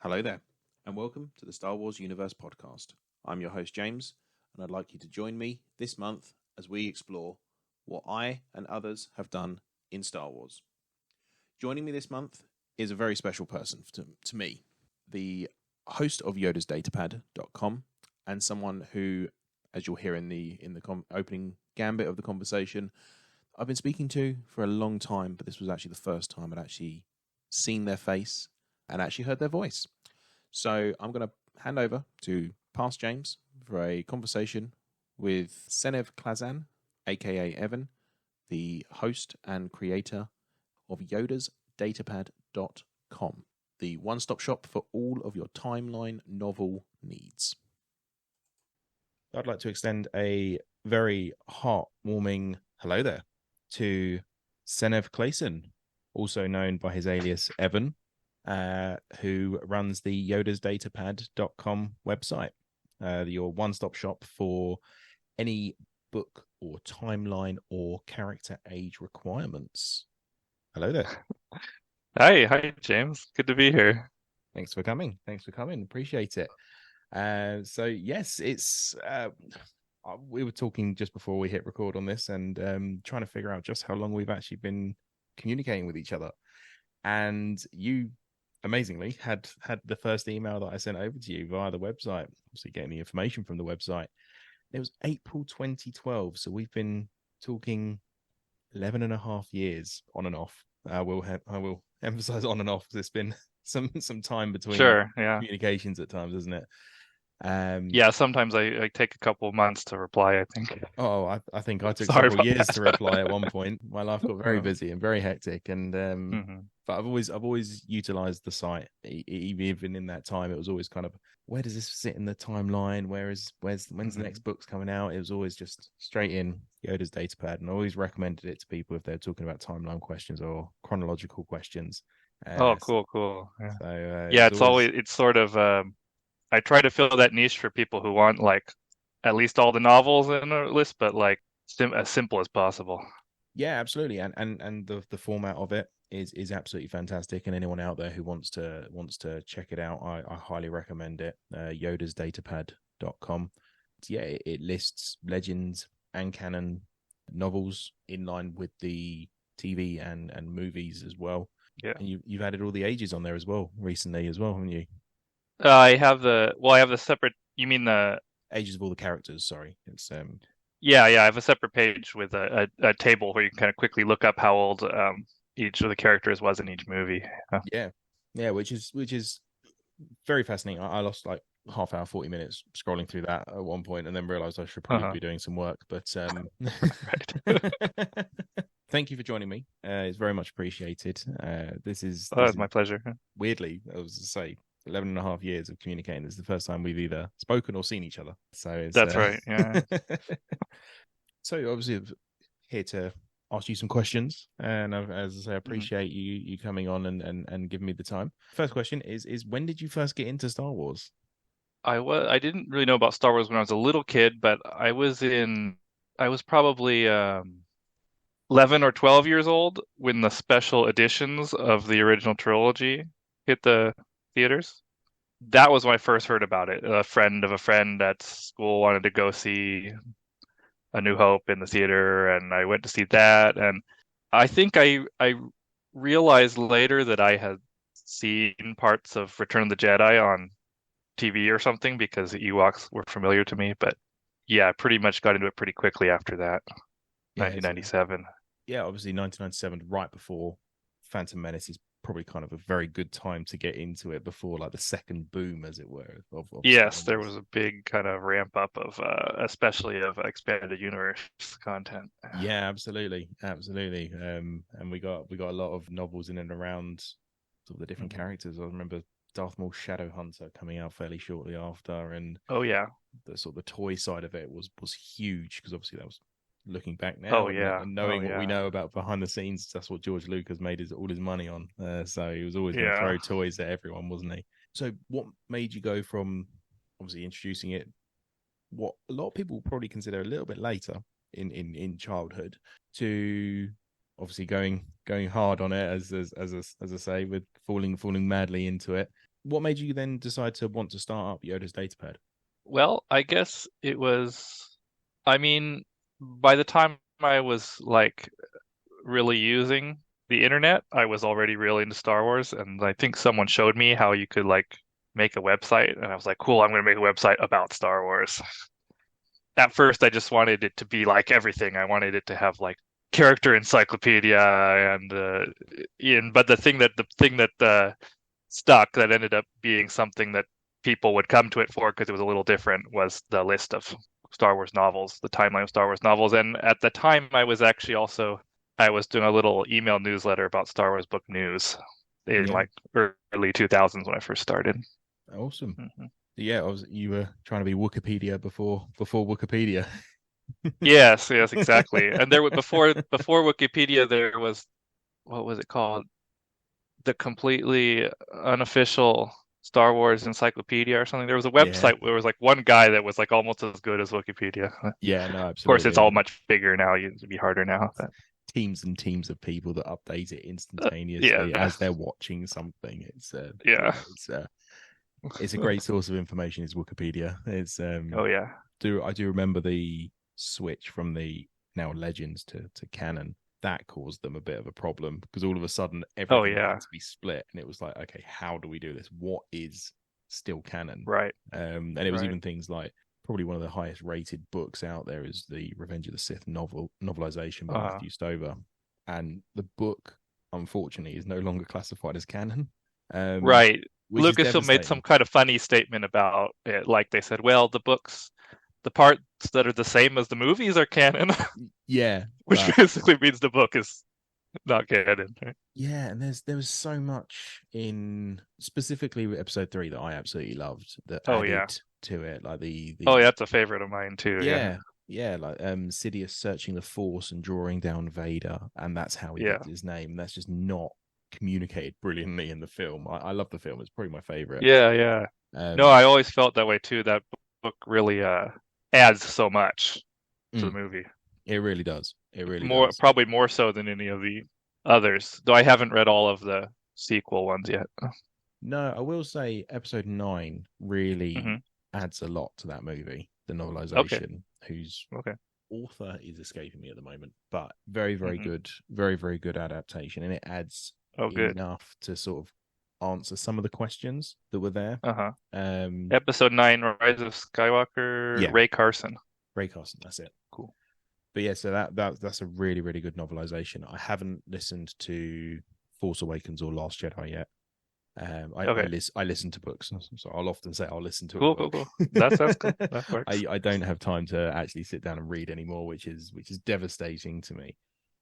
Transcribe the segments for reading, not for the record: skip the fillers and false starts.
Hello there, and welcome to the Star Wars Universe podcast. I'm your host, James, and I'd like you to join me this month as we explore what I and others have done in Star Wars. Joining me this month is a very special person to me, the host of YodasDatapad.com, and someone who, as you'll hear in the opening gambit of the conversation, I've been speaking to for a long time, but this was actually the first time I'd actually seen their face and actually heard their voice. So I'm going to hand over to Past James for a conversation with Cenev Clasan, aka Evan, the host and creator of YodasDatapad.com, the one-stop shop for all of your timeline novel needs. I'd like to extend a very heartwarming hello there to Cenev Clasan, also known by his alias Evan, who runs the YodasDatapad.com website, your one-stop shop for any book or timeline or character age requirements. Hello there. Hi, James. Good to be here. Thanks for coming. Appreciate it. So yes, it's we were talking just before we hit record on this and trying to figure out just how long we've actually been communicating with each other. And you amazingly had the first email that I sent over to you via the website, obviously getting the information from the website. It was April 2012. So we've been talking 11 and a half years on and off. I will emphasize on and off because it's been some time between communications at times, isn't it? Sometimes I take a couple of months to reply, I think. Oh, I think I took several years to reply at one point. My life got very busy and very hectic, and but I've always utilized the site. Even in that time, it was always kind of, where does this sit in the timeline? When's the next book's coming out? It was always just straight in Yoda's Datapad, and I always recommended it to people if they're talking about timeline questions or chronological questions. Cool. Yeah, so, it's sort of I try to fill that niche for people who want like at least all the novels in a list, but like as simple as possible. Yeah, absolutely, and the format of it is absolutely fantastic. And anyone out there who wants to check it out, I highly recommend it. YodasDatapad.com. Yeah, it lists legends and canon novels in line with the TV and movies as well. Yeah, and you've added all the ages on there as well recently as well, haven't you? I have the separate. You mean the ages of all the characters? Sorry, it's Yeah, I have a separate page with a table where you can kind of quickly look up how old each of the characters was in each movie. Yeah, which is very fascinating. I lost like half hour, 40 minutes scrolling through that at one point, and then realized I should probably be doing some work. But thank you for joining me. It's very much appreciated. This is my pleasure. Weirdly, I was to say, 11 and a half years of communicating. This is the first time we've either spoken or seen each other. So that's right. Yeah. So obviously I'm here to ask you some questions, and as I say, I appreciate you coming on and giving me the time. First question is when did you first get into Star Wars? I didn't really know about Star Wars when I was a little kid, but I was probably 11 or 12 years old when the special editions of the original trilogy hit the theaters. That was when I first heard about it. A friend of a friend at school wanted to go see A New Hope in the theater, and I went to see that. And I think I realized later that I had seen parts of Return of the Jedi on TV or something because the Ewoks were familiar to me. But yeah, I pretty much got into it pretty quickly after that. 1997. Yeah, obviously 1997, right before Phantom Menace, is probably kind of a very good time to get into it before like the second boom, as it were. Yes, there was a big kind of ramp up of especially of expanded universe content. Yeah, absolutely. And we got a lot of novels in and around sort of the different characters. I remember Darth Maul's Shadowhunter coming out fairly shortly after, and the sort of the toy side of it was huge, because obviously that was, looking back now, and knowing what we know about behind the scenes, that's what George Lucas made all his money on. So he was always going to throw toys at everyone, wasn't he? So what made you go from obviously introducing it, what a lot of people probably consider a little bit later in childhood, to obviously going hard on it, as I say, with falling madly into it? what made you then decide to want to start up Yoda's Datapad? Well, I guess it was, I mean, by the time I was like really using the internet, I was already really into Star Wars, and I think someone showed me how you could like make a website, and I was like, cool, I'm going to make a website about Star Wars. At first, I just wanted it to be like everything. I wanted it to have like character encyclopedia and but the thing that stuck that ended up being something that people would come to it for because it was a little different was the list of Star Wars novels, the timeline of Star Wars novels. And at the time, I was doing a little email newsletter about Star Wars book news in like early 2000s when I first started. Awesome. Mm-hmm. Yeah, you were trying to be Wikipedia before Wikipedia. Yes, exactly. And there was before Wikipedia, there was, what was it called? The completely unofficial Star Wars encyclopedia or something. There was a website where there was like one guy that was like almost as good as Wikipedia. Yeah, no, absolutely. Of course, it's all much bigger now. It'd be harder now. But... teams and teams of people that update it instantaneously as they're watching something. It's a great source of information. Is Wikipedia? It's I do remember the switch from the now Legends to canon. That caused them a bit of a problem because all of a sudden everything had to be split, and it was like, okay, how do we do this? What is still canon? Right. And it was even things like probably one of the highest rated books out there is the Revenge of the Sith novelization by Matthew Stover, and the book unfortunately is no longer classified as canon. Right. Lucasfilm made some kind of funny statement about it, like they said, well, the parts that are the same as the movies are canon. Yeah. Which basically means the book is not canon. Right? Yeah, and there was so much in specifically episode 3 that I absolutely loved that added to it. Like the that's a favorite of mine too. Yeah, like Sidious searching the Force and drawing down Vader, and that's how he gets his name. That's just not communicated brilliantly in the film. I love the film. It's probably my favorite. Yeah. No, I always felt that way too. That book really adds so much to the movie. It really does. It really does. Probably more so than any of the others, though I haven't read all of the sequel ones yet. No, I will say episode 9 really adds a lot to that movie, the novelization, whose author is escaping me at the moment, but very, very good, very, very good adaptation, and it adds enough to sort of answer some of the questions that were there. Episode 9, Rise of Skywalker, Ray Carson, that's it. Cool. But yeah, so that's a really, really good novelization. I haven't listened to Force Awakens or Last Jedi yet. I listen to books, so I'll often say I'll listen to a book. Cool. That's cool. That works. I don't have time to actually sit down and read anymore, which is devastating to me.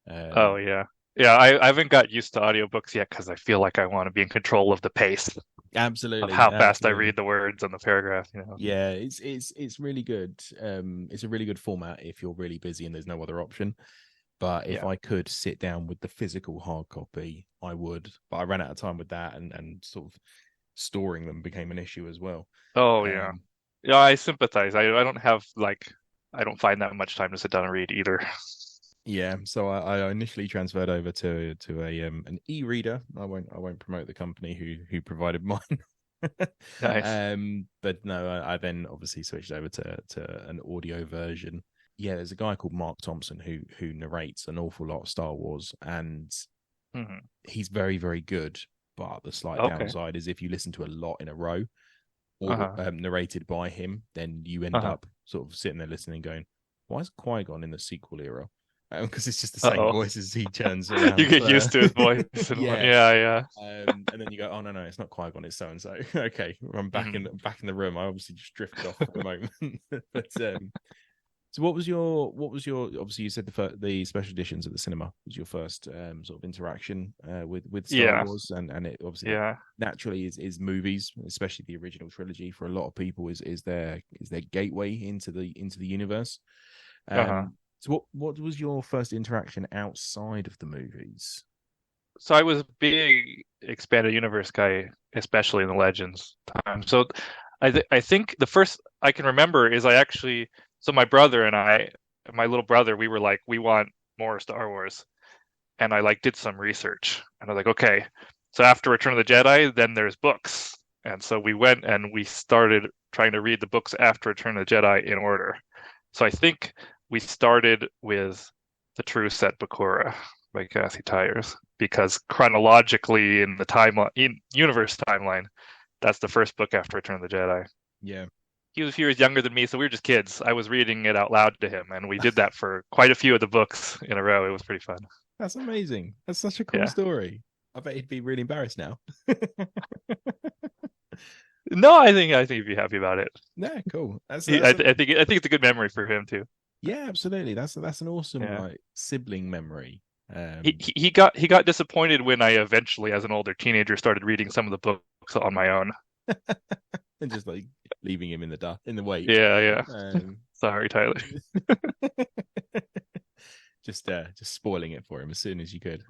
I haven't got used to audiobooks yet because I feel like I want to be in control of the pace. Absolutely. Of how fast I read the words on the paragraph. Yeah, it's really good. It's a really good format if you're really busy and there's no other option. But if I could sit down with the physical hard copy, I would. But I ran out of time with that, and sort of storing them became an issue as well. Yeah, I sympathize. I don't find that much time to sit down and read either. Yeah, so I initially transferred over to an e-reader. I won't promote the company who provided mine. Nice. But no, I then obviously switched over to an audio version. Yeah, there's a guy called Mark Thompson who narrates an awful lot of Star Wars, and he's very, very good. But the slight downside is if you listen to a lot in a row, or narrated by him, then you end up sort of sitting there listening, going, "Why is Qui-Gon in the sequel era?" Because it's just the same voice as he turns around. You get used to his voice. Yeah. And then you go, "Oh no, it's not Qui-Gon, it's so and so." Okay, I'm back in the room. I obviously just drifted off for a moment, but. So what was your obviously you said the special editions at the cinema was your first sort of interaction with Star Wars, and it obviously naturally is movies, especially the original trilogy for a lot of people is their gateway into the universe. So what was your first interaction outside of the movies? So I was a big expanded universe guy, especially in the Legends time. So I think the first I can remember is so my brother and my little brother, we were like, we want more Star Wars. And I did some research, and I was like, okay, so after Return of the Jedi, then there's books. And so we went and we started trying to read the books after Return of the Jedi in order. So I think we started with The Truce at Bakura by Kathy Tyers because chronologically in the timeline, in universe timeline, that's the first book after Return of the Jedi. Yeah. He was a few years younger than me, so we were just kids. I was reading it out loud to him, and we did that for quite a few of the books in a row. It was pretty fun. That's amazing. That's such a cool Yeah. story. I bet he'd be really embarrassed now. No, I think he'd be happy about it. Yeah, cool. I think it's a good memory for him too. Yeah, absolutely. That's an awesome Yeah. like sibling memory. He got disappointed when I eventually, as an older teenager, started reading some of the books on my own. And just like leaving him in the wake. Yeah. Um, Sorry, Tyler. just spoiling it for him as soon as you could.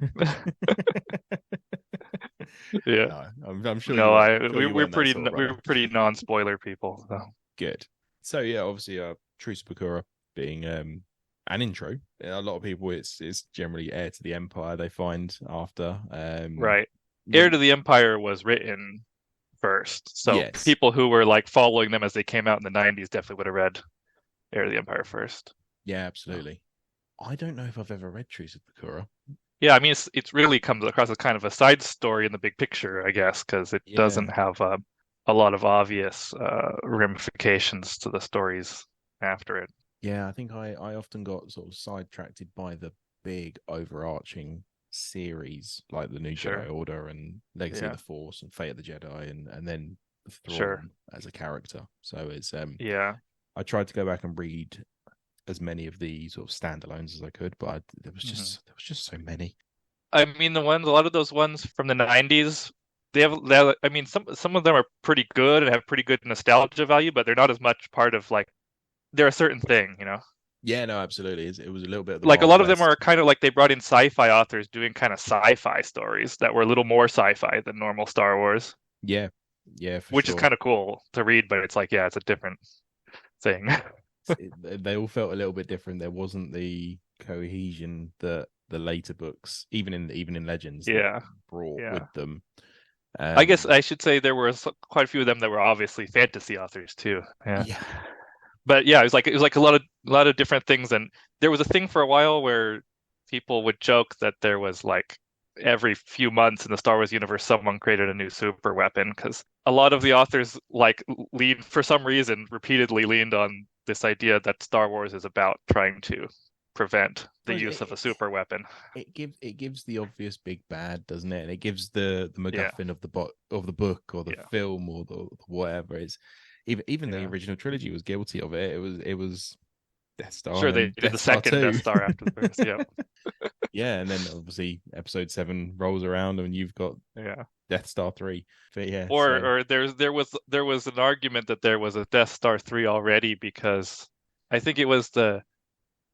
Yeah. No, I'm sure. No, you we're pretty sort of we're pretty non-spoiler people. So. Good. So yeah, obviously, Truce Bakura being an intro. A lot of people, it's generally Heir to the Empire they find after. Right. Heir to the Empire was written first, so yes. People who were like following them as they came out in the 90s definitely would have read Heir to the Empire first. Yeah, absolutely. I don't know if I've ever read Truce of Bakura. Yeah, I mean, it's really comes across as kind of a side story in the big picture, I guess, because it doesn't have a lot of obvious ramifications to the stories after it. Yeah, I think I often got sort of sidetracked by the big overarching series, like the New Jedi Order and Legacy of the Force and Fate of the Jedi, and then Thrawn as a character. So it's I tried to go back and read as many of the sort of standalones as I could, but there was just so many. I mean, a lot of those ones from the 90s, they have I mean, some of them are pretty good and have pretty good nostalgia value, but they're not as much part of like they're a certain thing, you know. Yeah, no, absolutely. It was a little bit of the like a lot of West. them are kind of like they brought in sci-fi authors doing kind of sci-fi stories that were a little more sci-fi than normal Star Wars. Yeah, which is kind of cool to read, but it's like it's a different thing. They all felt a little bit different. There wasn't the cohesion that the later books, even in Legends, brought with them. I guess I should say there were quite a few of them that were obviously fantasy authors too. Yeah. But yeah, it was like a lot of different things, and there was a thing for a while where people would joke that there was like every few months in the Star Wars universe someone created a new super weapon, because a lot of the authors like for some reason repeatedly leaned on this idea that Star Wars is about trying to prevent the use of a super weapon. It gives the obvious big bad, doesn't it? And it gives the MacGuffin of the book or the film or the whatever. It's even the original trilogy was guilty of it. It was Death Star. Sure, they did the second Death Star after the first. Yeah. Yeah, and then obviously Episode 7 rolls around and you've got Death Star 3. But or there was an argument that there was a Death Star 3 already, because I think it was the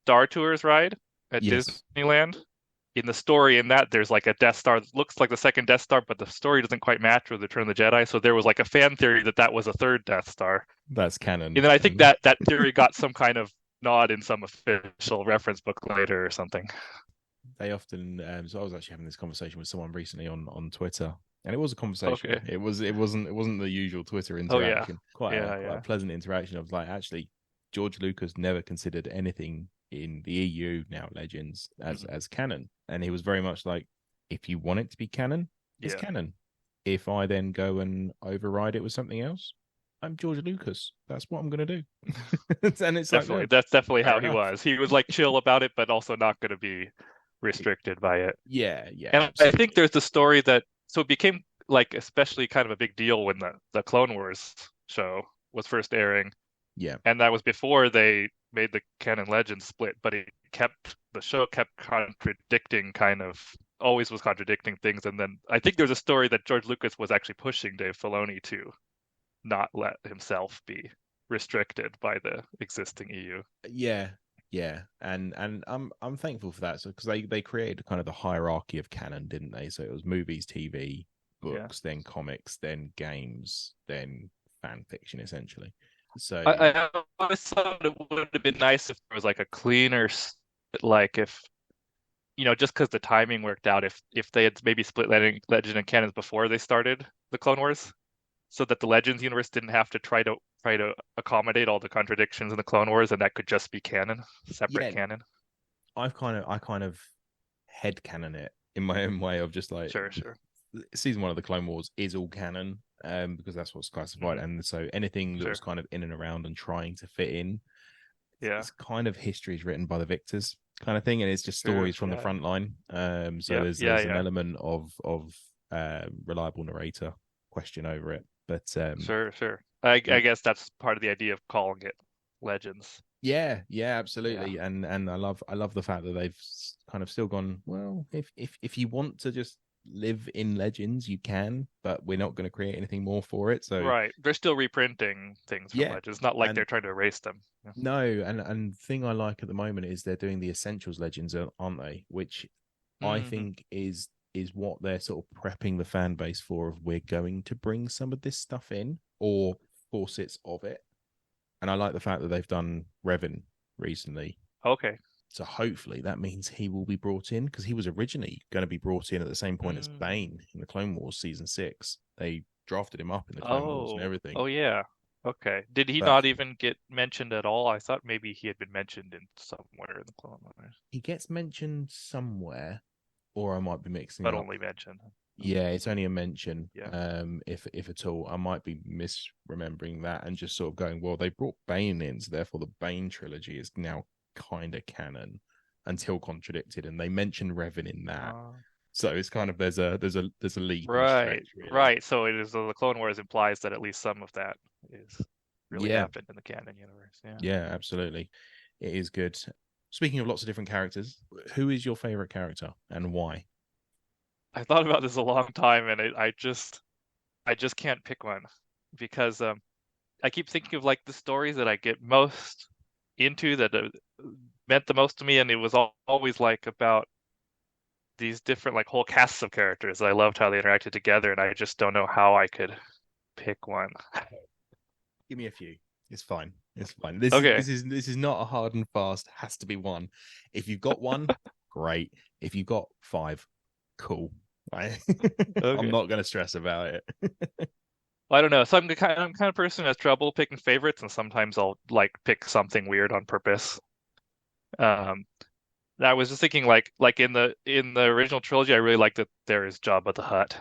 Star Tours ride at Disneyland. In the story in that, there's like a Death Star that looks like the second Death Star, but the story doesn't quite match with Return of the Jedi. So there was like a fan theory that was a third Death Star. That's canon. And then I think that theory got some kind of nod in some official reference book later or something. They often so I was actually having this conversation with someone recently on Twitter, and it was a conversation. Okay. It wasn't the usual Twitter interaction. Quite a pleasant interaction. I was like, actually, George Lucas never considered anything in the EU, now Legends, as canon, and he was very much like, if you want it to be canon, it's canon. If I then go and override it with something else, I'm George Lucas. That's what I'm going to do. And it's definitely, that's definitely how he was. He was like chill about it, but also not going to be restricted by it. Yeah. And absolutely. I think there's the story that it became like especially kind of a big deal when the Clone Wars show was first airing. Yeah. And that was before they made the canon Legends split, but the show kept always was contradicting things. And then I think there's a story that George Lucas was actually pushing Dave Filoni to not let himself be restricted by the existing EU. Yeah, and I'm thankful for that. So because they created kind of the hierarchy of canon, didn't they? So it was movies, TV, books, then comics, then games, then fan fiction, essentially. So I always thought it would have been nice if there was like a cleaner, like if just because the timing worked out, if they had maybe split Legend and canons before they started the Clone Wars, so that the Legends universe didn't have to try to accommodate all the contradictions in the Clone Wars, and that could just be canon, separate Yeah, canon. I kind of headcanon it in my own way of just like Sure. season 1 of the Clone Wars is all canon, because that's what's classified, and so anything that was kind of in and around and trying to fit in, it's kind of histories written by the victors kind of thing, and it's just stories from the front line. So there's an element of reliable narrator question over it, but sure. I guess that's part of the idea of calling it Legends. Yeah, absolutely. And I love the fact that they've kind of still gone, well, if you want to just live in Legends, you can, but we're not going to create anything more for it. So right, they're still reprinting things from Legends. It's not like they're trying to erase them. No, and the thing I like at the moment is they're doing the Essentials Legends, aren't they? Which I think is what they're sort of prepping the fan base for. Of we're going to bring some of this stuff in, or faucets of it. And I like the fact that they've done Revan recently. Okay. So hopefully that means he will be brought in, because he was originally going to be brought in at the same point as Bane in the Clone Wars season 6. They drafted him up in the Clone Wars and everything. Oh yeah. Okay. Did he not even get mentioned at all? I thought maybe he had been mentioned in somewhere in the Clone Wars. He gets mentioned somewhere, or I might be mixing but up. Only mentioned. Yeah, it's only a mention. Yeah. If at all, I might be misremembering that and just sort of going, well, they brought Bane in, so therefore the Bane trilogy is now kind of canon until contradicted, and they mentioned Revan in that. So it's kind of there's a leap. Right, right. So it is the Clone Wars implies that at least some of that is really happened in the canon universe. Yeah, absolutely. It is good. Speaking of lots of different characters, who is your favorite character and why? I thought about this a long time, and I just can't pick one, because I keep thinking of like the stories that I get most into that meant the most to me, and it was always like about these different like whole casts of characters. I loved how they interacted together, and I just don't know how I could pick one. Give me a few. It's fine. This is not a hard and fast. Has to be one. If you've got one, great. If you've got 5, cool. I'm not going to stress about it. Well, I don't know. So I'm the kind of person who has trouble picking favorites, and sometimes I'll like pick something weird on purpose. I was just thinking like in the original trilogy, I really like that there is Jabba the Hutt.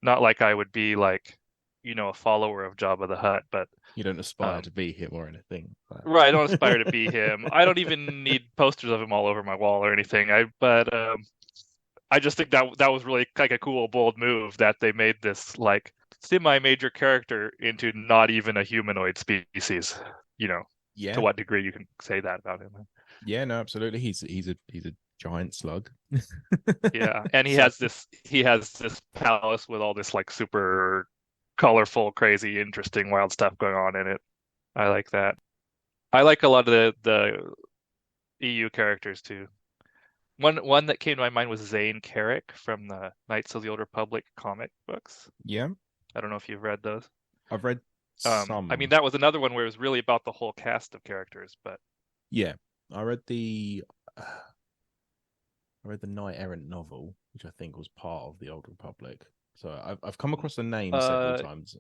Not like I would be like, a follower of Jabba the Hutt, but you don't aspire to be him or anything. Right, I don't aspire to be him. I don't even need posters of him all over my wall or anything. I just think that was really like a cool, bold move that they made this like semi-major character into not even a humanoid species. To what degree you can say that about him. Yeah, no, absolutely. He's a giant slug. Yeah, and he has this palace with all this like super colorful, crazy, interesting, wild stuff going on in it. I like that. I like a lot of the EU characters too. One that came to my mind was Zane Carrick from the Knights of the Old Republic comic books. Yeah. I don't know if you've read those. I've read some. I mean, that was another one where it was really about the whole cast of characters, but yeah, I read the Knight Errant novel, which I think was part of the Old Republic. So I've come across the name several times.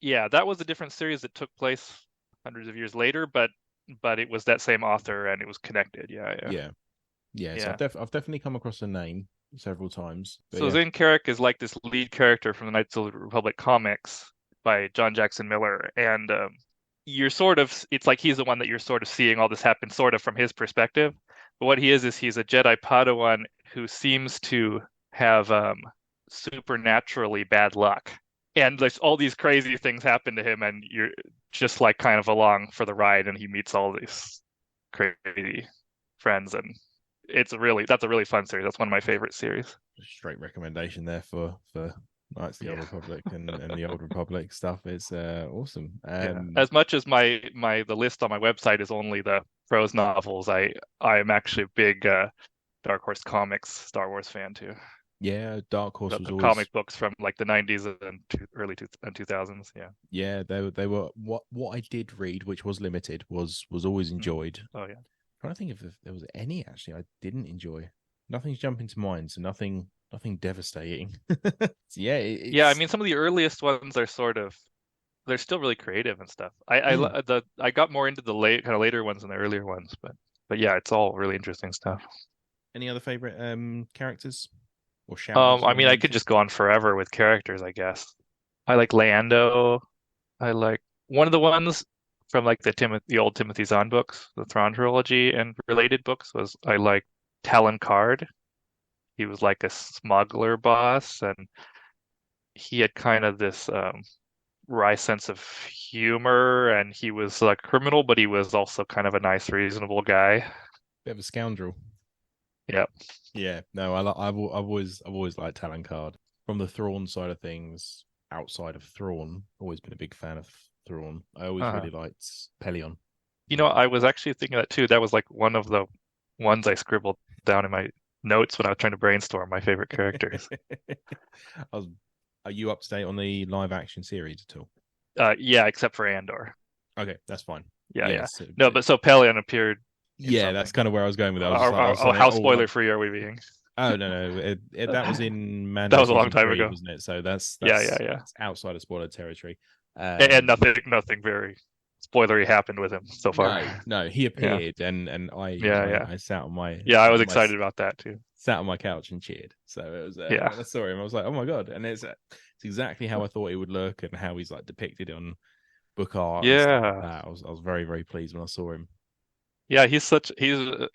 Yeah, that was a different series that took place hundreds of years later, but it was that same author and it was connected. Yeah. So I've definitely come across the name several times. So Zane Carrick is like this lead character from the Knights of the Republic comics by John Jackson Miller, and it's like he's the one that you're sort of seeing all this happen sort of from his perspective. But what he is he's a Jedi Padawan who seems to have supernaturally bad luck. And there's all these crazy things happen to him, and you're just like kind of along for the ride, and he meets all these crazy friends, and that's a really fun series. That's one of my favorite series. Straight recommendation there for Knights of the Old Republic and the Old Republic stuff. It's awesome. As much as the list on my website is only the prose novels, I am actually a big Dark Horse Comics Star Wars fan too. Yeah, Dark Horse was always comic books from like the 90s and early 2000s. Yeah, they were what I did read, which was limited, was always enjoyed. Oh yeah. I'm trying to think if there was any actually I didn't enjoy. Nothing's jumping to mind, so nothing devastating. So I mean, some of the earliest ones are sort of they're still really creative and stuff. I got more into the kind of later ones than the earlier ones, but yeah, it's all really interesting stuff. Any other favorite characters or shout-outs you I wanna mean, I could mention? just go on forever with characters, I guess. I like Lando. I like one of the ones from like the old Timothy Zahn books, the Thrawn trilogy and related books was I like Talon Card. He was like a smuggler boss, and he had kind of this wry sense of humor, and he was like a criminal, but he was also kind of a nice, reasonable guy. Bit of a scoundrel. Yeah. Yeah, no, I've always liked Talon Card. From the Thrawn side of things, outside of Thrawn, always been a big fan of Thrawn. I always Uh-huh. really liked Pelion. You know, I was actually thinking that too. That was like one of the ones I scribbled down in my notes when I was trying to brainstorm my favorite characters. Are you up to date on the live action series at all? Yeah, except for Andor. Okay, that's fine. Yeah. So, No, but so Pelion appeared in yeah, something. that's kind of where I was going with it. I was just like, I was saying, How spoiler free are we being? Oh no, that was in Mando That was a long season time 3, ago. wasn't it? So that's Yeah. that's outside of spoiler territory. And nothing very spoilery happened with him so far. No, he appeared, and I sat on my I was excited about that too. Sat on my couch and cheered. So it was when I saw him, I was like, oh my god! And it's exactly how I thought he would look and how he's like depicted on book art. And stuff like that. I was very, very pleased when I saw him. Yeah, he's a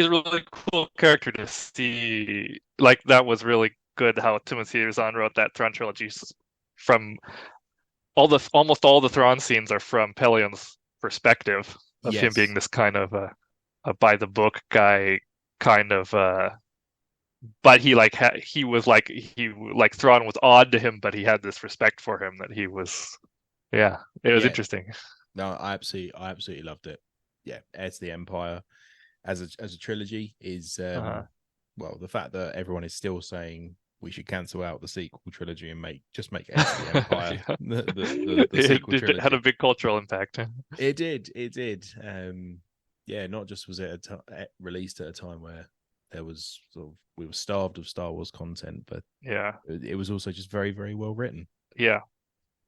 really cool character to see. Like that was really good how Timothy Zahn wrote that Thrawn trilogy. From almost all the Thrawn scenes are from Pelion's perspective of him being this kind of a by the book guy, kind of. But he was like Thrawn was odd to him, but he had this respect for him that he was. Yeah, it was interesting. No, I absolutely loved it. Yeah, Heir to the Empire as a trilogy is well, the fact that everyone is still saying we should cancel out the sequel trilogy and make Heir to the Empire the sequel trilogy. It had a big cultural impact. It did. Yeah, not just was it released at a time where there was we were starved of Star Wars content, but it was also just very, very well written. Yeah,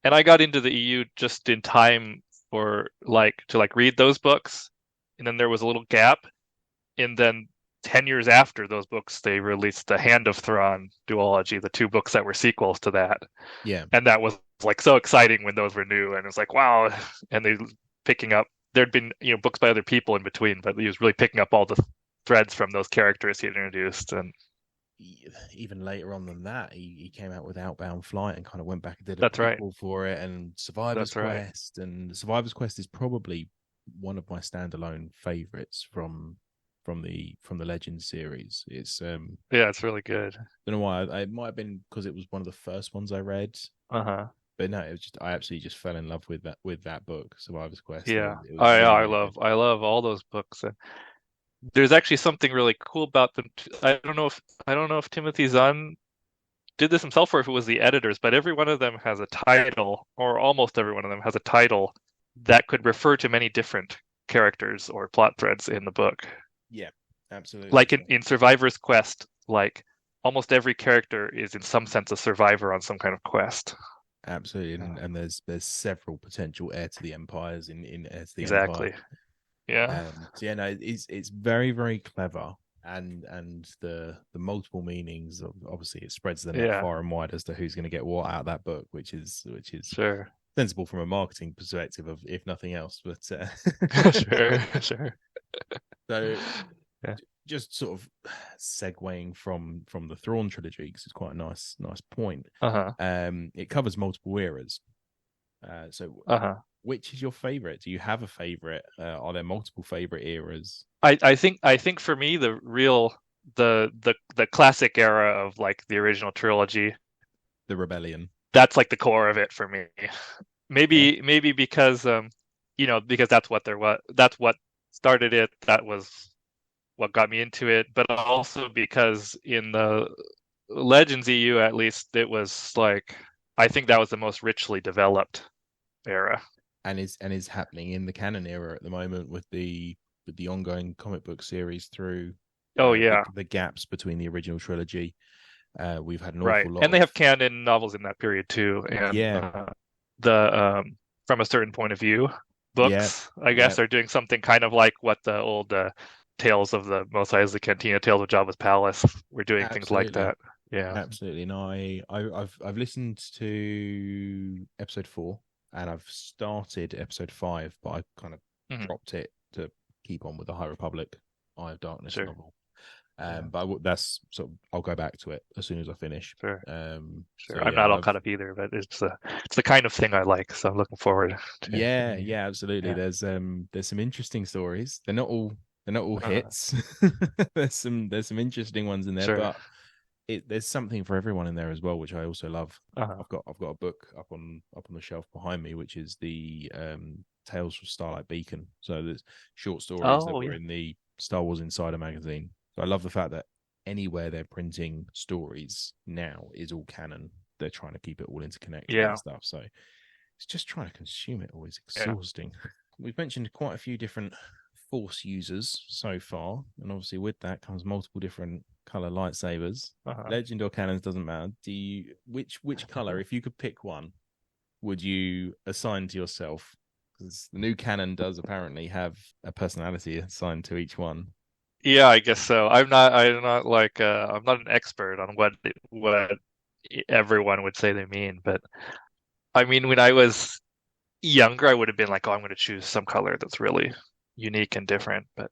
and I got into the EU just in time for to read those books, and then there was a little gap, and then 10 years after those books, they released the Hand of Thrawn duology, the 2 books that were sequels to that. Yeah, and that was like so exciting when those were new, and it was like wow, and they picking up. There'd been books by other people in between, but he was really picking up all the threads from those characters he had introduced. And even later on than that, he came out with Outbound Flight and kind of went back and did a prequel for it, and Survivor's Quest. And Survivor's Quest is probably one of my standalone favorites from the Legends series. It's it's really good. I don't know why. It might have been because it was one of the first ones I read. But no, it was just I absolutely just fell in love with that book, Survivor's Quest. Yeah, I love all those books. There's actually something really cool about them. I don't know if Timothy Zahn did this himself or if it was the editors, but every one of them has a title, or almost every one of them has a title that could refer to many different characters or plot threads in the book. Yeah, absolutely. Like in Survivor's Quest, like almost every character is in some sense a survivor on some kind of quest. Absolutely, and there's several potential Heir to the Empires in Heir to the Empire. Yeah. So no, it's very, very clever, and the multiple meanings of obviously it spreads the net far and wide as to who's going to get what out of that book, which is sure sensible from a marketing perspective, of if nothing else. But sure. So just sort of segueing from the Thrawn trilogy, because it's quite a nice point. It covers multiple eras. Which is your favorite? Do you have a favorite? Are there multiple favorite eras? I think for me the classic era of like the original trilogy, the Rebellion, that's like the core of it for me. Maybe because because that's what started it. That was what got me into it, but also because in the Legends EU, at least, it was like I think that was the most richly developed era, and is happening in the canon era at the moment with the ongoing comic book series through. The gaps between the original trilogy. We've had an awful lot, and they have canon novels in that period too. And from a certain point of view Yeah, books. I guess they're doing something kind of like what the old Tales of the Mos Eisley Cantina, Tales of Jabba's Palace. We're doing things like absolutely. that. Yeah. Absolutely. And I've listened to episode 4 and I've started episode 5, but I kind of Mhm. dropped it to keep on with the High Republic Eye of Darkness Sure. novel. Yeah. But that's sort of, I'll go back to it as soon as I finish. Sure. So I'm yeah, not all caught up either, but it's the kind of thing I like, so I'm looking forward to yeah, getting absolutely. Yeah. There's some interesting stories. They're not all Uh-huh. hits. There's some interesting ones in there, Sure. but there's something for everyone in there as well, which I also love. Uh-huh. I've got a book up on the shelf behind me, which is the Tales from Starlight Beacon. So there's short stories that Oh, were yeah. in the Star Wars Insider magazine. So I love the fact that anywhere they're printing stories now is all canon. They're trying to keep it all interconnected Yeah. and stuff. So it's just trying to consume it all is Yeah. exhausting. We've mentioned quite a few different Force users so far, and obviously with that comes multiple different color lightsabers. Uh-huh. Legend or canons doesn't matter. Which color, if you could pick one, would you assign to yourself? Because the new canon does apparently have a personality assigned to each one. Yeah, I guess so. I'm not like I'm not an expert on what everyone would say they mean, but I mean when I was younger, I would have been like, oh, I'm going to choose some color that's really unique and different. But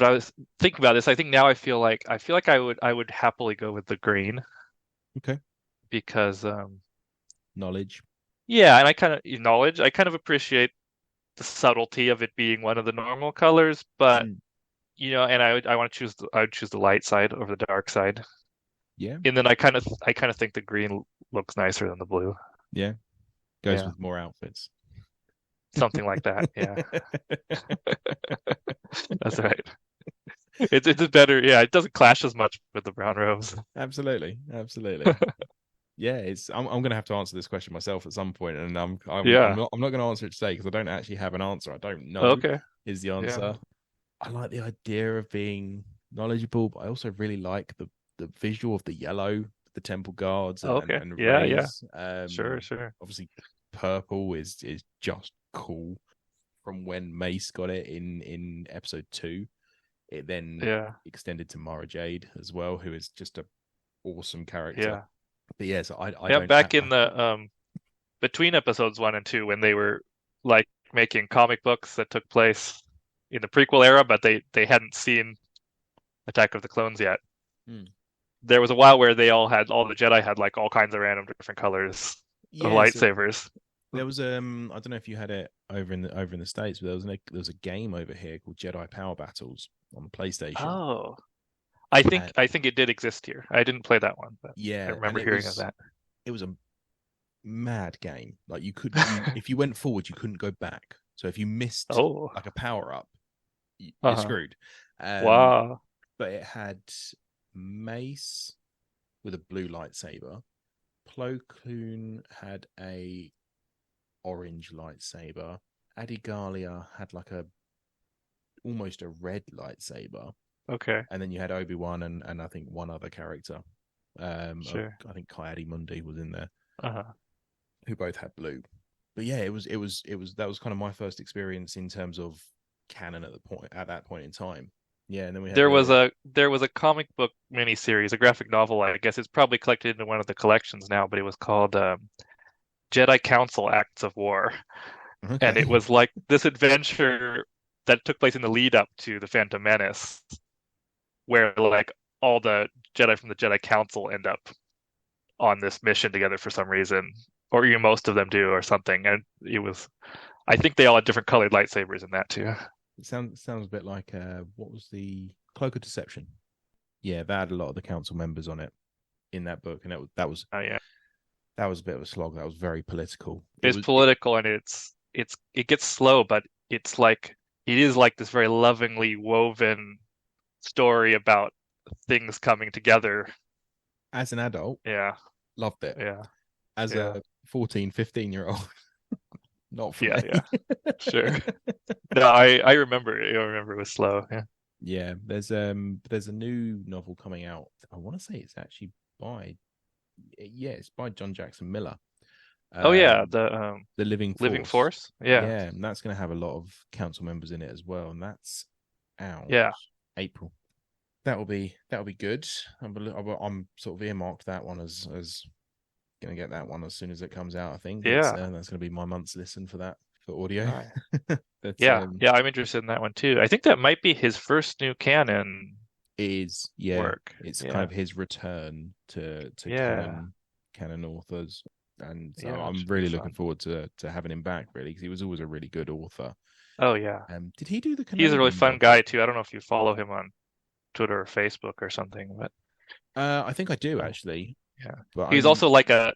I was thinking about this. I think now I feel like I would happily go with the green Okay. because Knowledge. yeah, and I kind of knowledge. I kind of appreciate the subtlety of it being one of the normal colors, but Mm. and I would choose the light side over the dark side. Yeah. And then I kind of think the green looks nicer than the blue. Yeah. Goes Yeah, with more outfits. something like that. Yeah, that's right. It's better. Yeah, it doesn't clash as much with the brown robes. Absolutely. Yeah, I'm gonna have to answer this question myself at some point, and Yeah. I'm not gonna answer it today because I don't actually have an answer. I don't know Okay. is the Yeah. answer. I like the idea of being knowledgeable, but I also really like the visual of the yellow, the temple guards Okay. and Yeah. Yeah. rays. Sure. Sure. Obviously purple is just cool. From when Mace got it in episode 2, it then Yeah. extended to Mara Jade as well, who is just a awesome character. Yeah. But yeah, so I Yeah. don't Back in the between episodes 1 and 2, when they were like making comic books that took place in the prequel era, but they hadn't seen Attack of the Clones yet. Hmm. There was a while where all the Jedi had like all kinds of random different colors of Yeah, so lightsabers. there was I don't know if you had it over in the States, but there was a game over here called Jedi Power Battles on the PlayStation. Oh, I think it did exist here. I didn't play that one, but Yeah, I remember hearing of that. It was a mad game. Like if you went forward, you couldn't go back. So if you missed Oh, like a power up, you're uh-huh. screwed. Wow. But it had Mace with a blue lightsaber. Plo Koon had a orange lightsaber. Adigalia had like almost a red lightsaber. Okay. And then you had Obi-Wan and I think one other character. Sure. I think Coyadi-Mundi was in there, Uh-huh. who both had blue. But yeah, it was that was kind of my first experience in terms of canon at that point in time. Yeah, and then we had There was a comic book miniseries, a graphic novel. I guess it's probably collected into one of the collections now, but it was called Jedi Council Acts of War, and it was like this adventure that took place in the lead up to the Phantom Menace, where like all the Jedi from the Jedi Council end up on this mission together for some reason, or even most of them do, or something. And I think they all had different colored lightsabers in that too. It sounds a bit like what was the Cloak of Deception? Yeah, that had a lot of the council members on it in that book, and that was Oh yeah, that was a bit of a slog. That was very political. it's political, and it gets slow, but it is like this very lovingly woven story about things coming together. As an adult, Yeah, loved it. yeah. As a 14, 15-year-old, not for me. Yeah, sure. No, I remember it. I remember it was slow. Yeah. Yeah, there's a new novel coming out. I want to say it's actually by John Jackson Miller. Oh yeah, the Living Living Force. Force. Yeah. Yeah, and that's going to have a lot of council members in it as well, and that's out Yeah. April. That'll be good. I'm sort of earmarked that one as going to get that one as soon as it comes out. I think Yeah. that's going to be my month's listen for that for audio. Nice. But, Yeah. I'm interested in that one too. I think that might be his first new canon is work. It's kind of his return to canon authors, and so I'm really looking forward to having him back, really, because he was always a really good author. Oh yeah. Did he do the Kenobi He's a really fun novel? guy too. I don't know if you follow him on Twitter or Facebook or something, but I think I do actually. Yeah. But he's also like a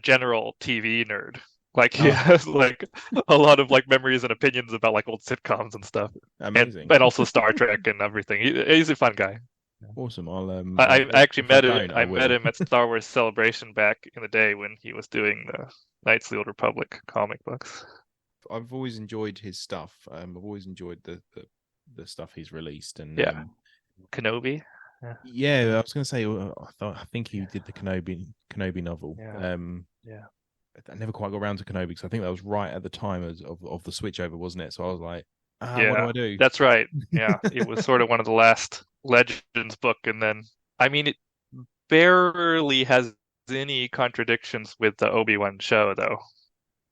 general TV nerd. Like he has like a lot of like memories and opinions about like old sitcoms and stuff. Amazing. And also Star Trek and everything. He's a fun guy. Awesome. I actually met him. I met him at Star Wars Celebration back in the day when he was doing the Knights of the Old Republic comic books. I've always enjoyed his stuff. I've always enjoyed the stuff he's released, and Kenobi. Yeah, I was going to say. I think he did the Kenobi novel. Yeah. I never quite got around to Kenobi because I think that was right at the time of the switchover, wasn't it? So I was like, what do I do? That's right. Yeah, it was sort of one of the last Legends book, and then I mean, it barely has any contradictions with the Obi-Wan show, though.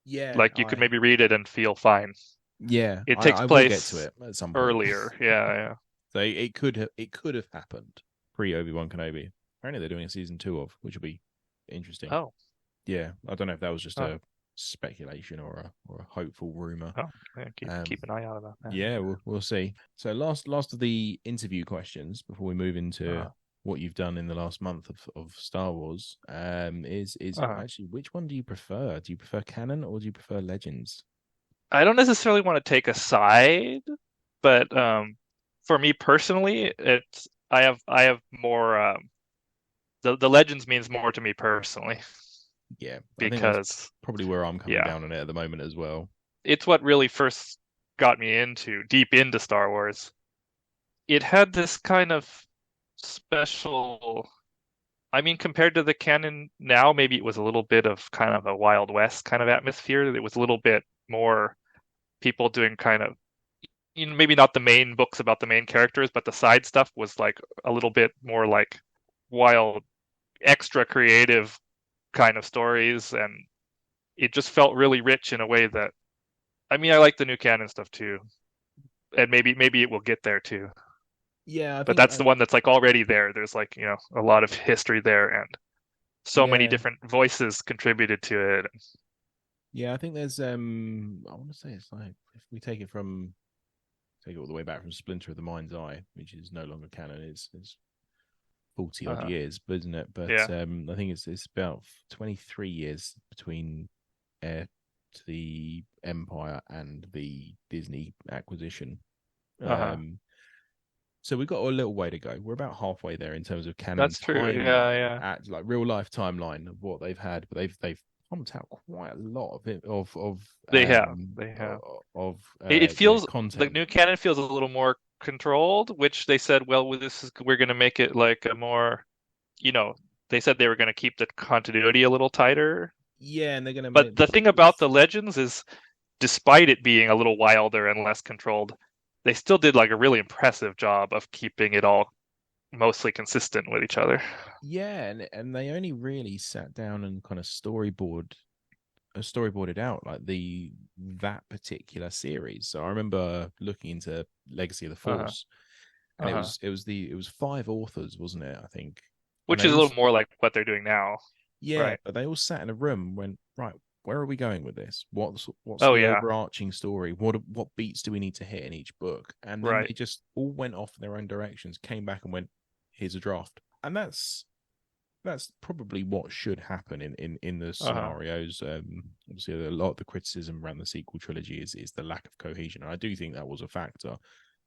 Yeah, like you could maybe read it and feel fine. Yeah, it takes place will get to it at some point. Earlier. Yeah. So it could have happened pre Obi-Wan Kenobi. Apparently, they're doing a season 2 of, which will be interesting. Oh, yeah. I don't know if that was just a speculation or a hopeful rumor. Keep an eye out about that. Yeah, we'll see. So last of the interview questions before we move into what you've done in the last month of Star Wars is actually, which one do you prefer? Do you prefer canon or do you prefer Legends? I don't necessarily want to take a side, but for me personally, I have more. The Legends means more to me personally. Yeah, because probably where I'm coming down on it at the moment as well. It's what really first got me deep into Star Wars. It had this kind of special. I mean, compared to the canon now, maybe it was a little bit of kind of a Wild West kind of atmosphere. It was a little bit more people doing kind of, maybe not the main books about the main characters, but the side stuff was like a little bit more like wild, extra creative kind of stories, and it just felt really rich in a way that, I mean, I like the new canon stuff too, and maybe it will get there too. Yeah, but that's the one that's like already there. There's like, a lot of history there, and so many different voices contributed to it. Yeah, I think there's I want to say it's like, if we take it all the way back from Splinter of the Mind's Eye, which is no longer canon, it's 40 odd years, isn't it? But I think it's about 23 years between Heir to the Empire and the Disney acquisition. So we've got a little way to go. We're about halfway there in terms of canon. That's true. Yeah. At like real life timeline of what they've had, but they've pumped out quite a lot of it. They have. It feels content. the new canon feels a little more controlled, which they said, well, we're going to make it like a more, they said they were going to keep the continuity a little tighter. Yeah, and they're going to. But the thing about the Legends is, despite it being a little wilder and less controlled, they still did like a really impressive job of keeping it all mostly consistent with each other. Yeah, and they only really sat down and kind of storyboarded out like that particular series. So I remember looking into Legacy of the Force, and it was 5 authors, wasn't it? I think, which is a little more like what they're doing now. Yeah, right. But they all sat in a room and went, right, where are we going with this? What's the overarching story? What beats do we need to hit in each book? And then they just all went off in their own directions, came back and went, here's a draft. And that's probably what should happen in the scenarios. Obviously, a lot of the criticism around the sequel trilogy is the lack of cohesion. And I do think that was a factor.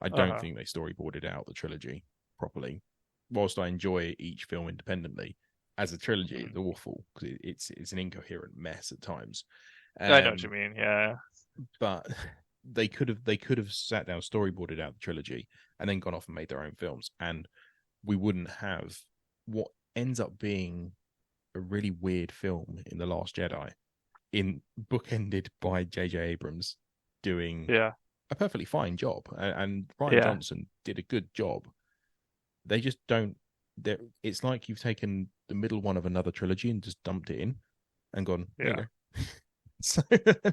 I don't think they storyboarded out the trilogy properly. Whilst I enjoy each film independently, as a trilogy, it's awful because it's an incoherent mess at times. I know what you mean. Yeah, but they could have sat down, storyboarded out the trilogy, and then gone off and made their own films, and we wouldn't have what ends up being a really weird film in The Last Jedi, bookended by J.J. Abrams doing a perfectly fine job, and Ryan Johnson did a good job. They just don't. It's like you've taken the middle one of another trilogy and just dumped it in, and gone, there you go. So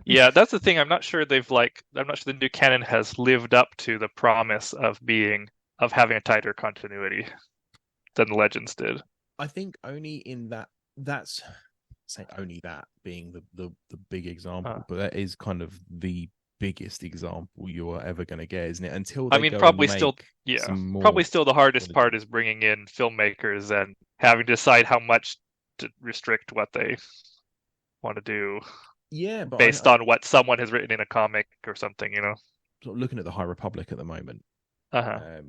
yeah, that's the thing. I'm not sure the new canon has lived up to the promise of having a tighter continuity than the Legends did. I think only in that's only that being the big example, but that is kind of the biggest example you're ever going to get, isn't it? Until they probably still the hardest part is bringing in filmmakers and having to decide how much to restrict what they want to do. Yeah, but based on what someone has written in a comic or something, Sort of looking at the High Republic at the moment, I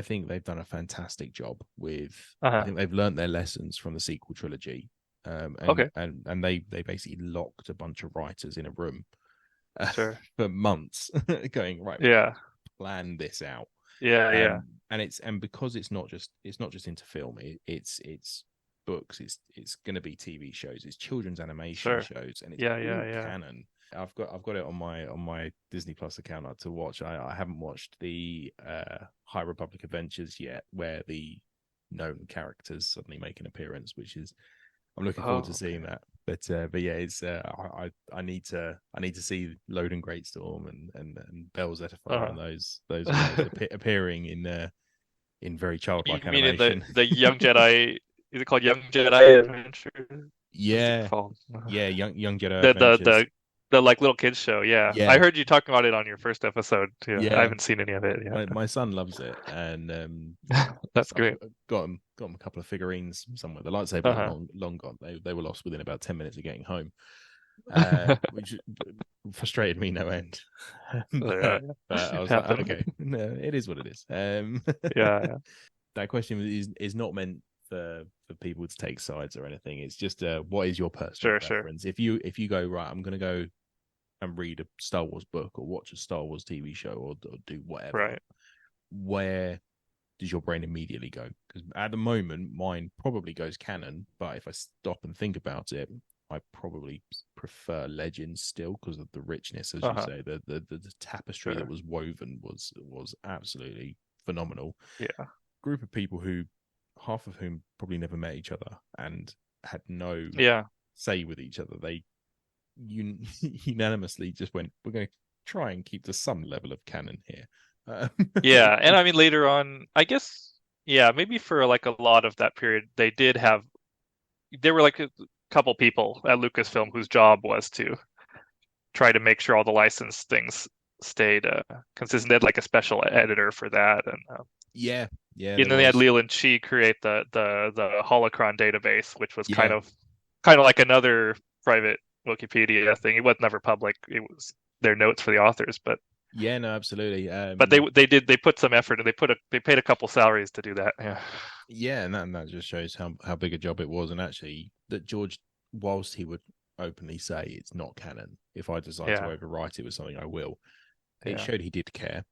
think they've done a fantastic job with. I think they've learned their lessons from the sequel trilogy, and they basically locked a bunch of writers in a room for months, going plan this out. And because it's not just into film, it's books, it's going to be TV shows, it's children's animation shows, and it's canon. I've got it on my Disney Plus account to watch. I haven't watched the High Republic Adventures yet, where the known characters suddenly make an appearance, which is I'm looking forward to seeing that. But yeah, it's I need to see Loden Greatstorm and Bell Zettify and those appearing in very childlike animation. The Young Jedi. Is it called Young Jedi Adventure? Yeah, Young Jedi Adventures. The like little kids show. Yeah, I heard you talking about it on your first episode too. I haven't seen any of it yet. My son loves it, and that's great. Got him a couple of figurines somewhere. The lightsaber are long gone. They were lost within about 10 minutes of getting home, which frustrated me no end. But I was like, okay, no, it is what it is. That question is not meant for people to take sides or anything. It's just what is your personal preference? If you go, right, I'm going to go and read a Star Wars book or watch a Star Wars TV show or do whatever, where does your brain immediately go? Because at the moment mine probably goes canon, but if I stop and think about it, I probably prefer Legends still because of the richness, as you say. The tapestry that was woven was absolutely phenomenal. Group of people who half of whom probably never met each other and had no say with each other. They unanimously just went, we're going to try and keep to some level of canon here. And I mean, later on, I guess, maybe for like a lot of that period, there were like a couple people at Lucasfilm whose job was to try to make sure all the licensed things stayed consistent. They had like a special editor for that, and and then they had Leland Chi create the Holocron database, which was kind of like another private Wikipedia thing. It was never public. It was their notes for the authors, but no, absolutely. But they put some effort, and they paid a couple salaries to do that. And that just shows how big a job it was, and actually that George, whilst he would openly say it's not canon, if I decide to overwrite it with something, I will. It showed he did care,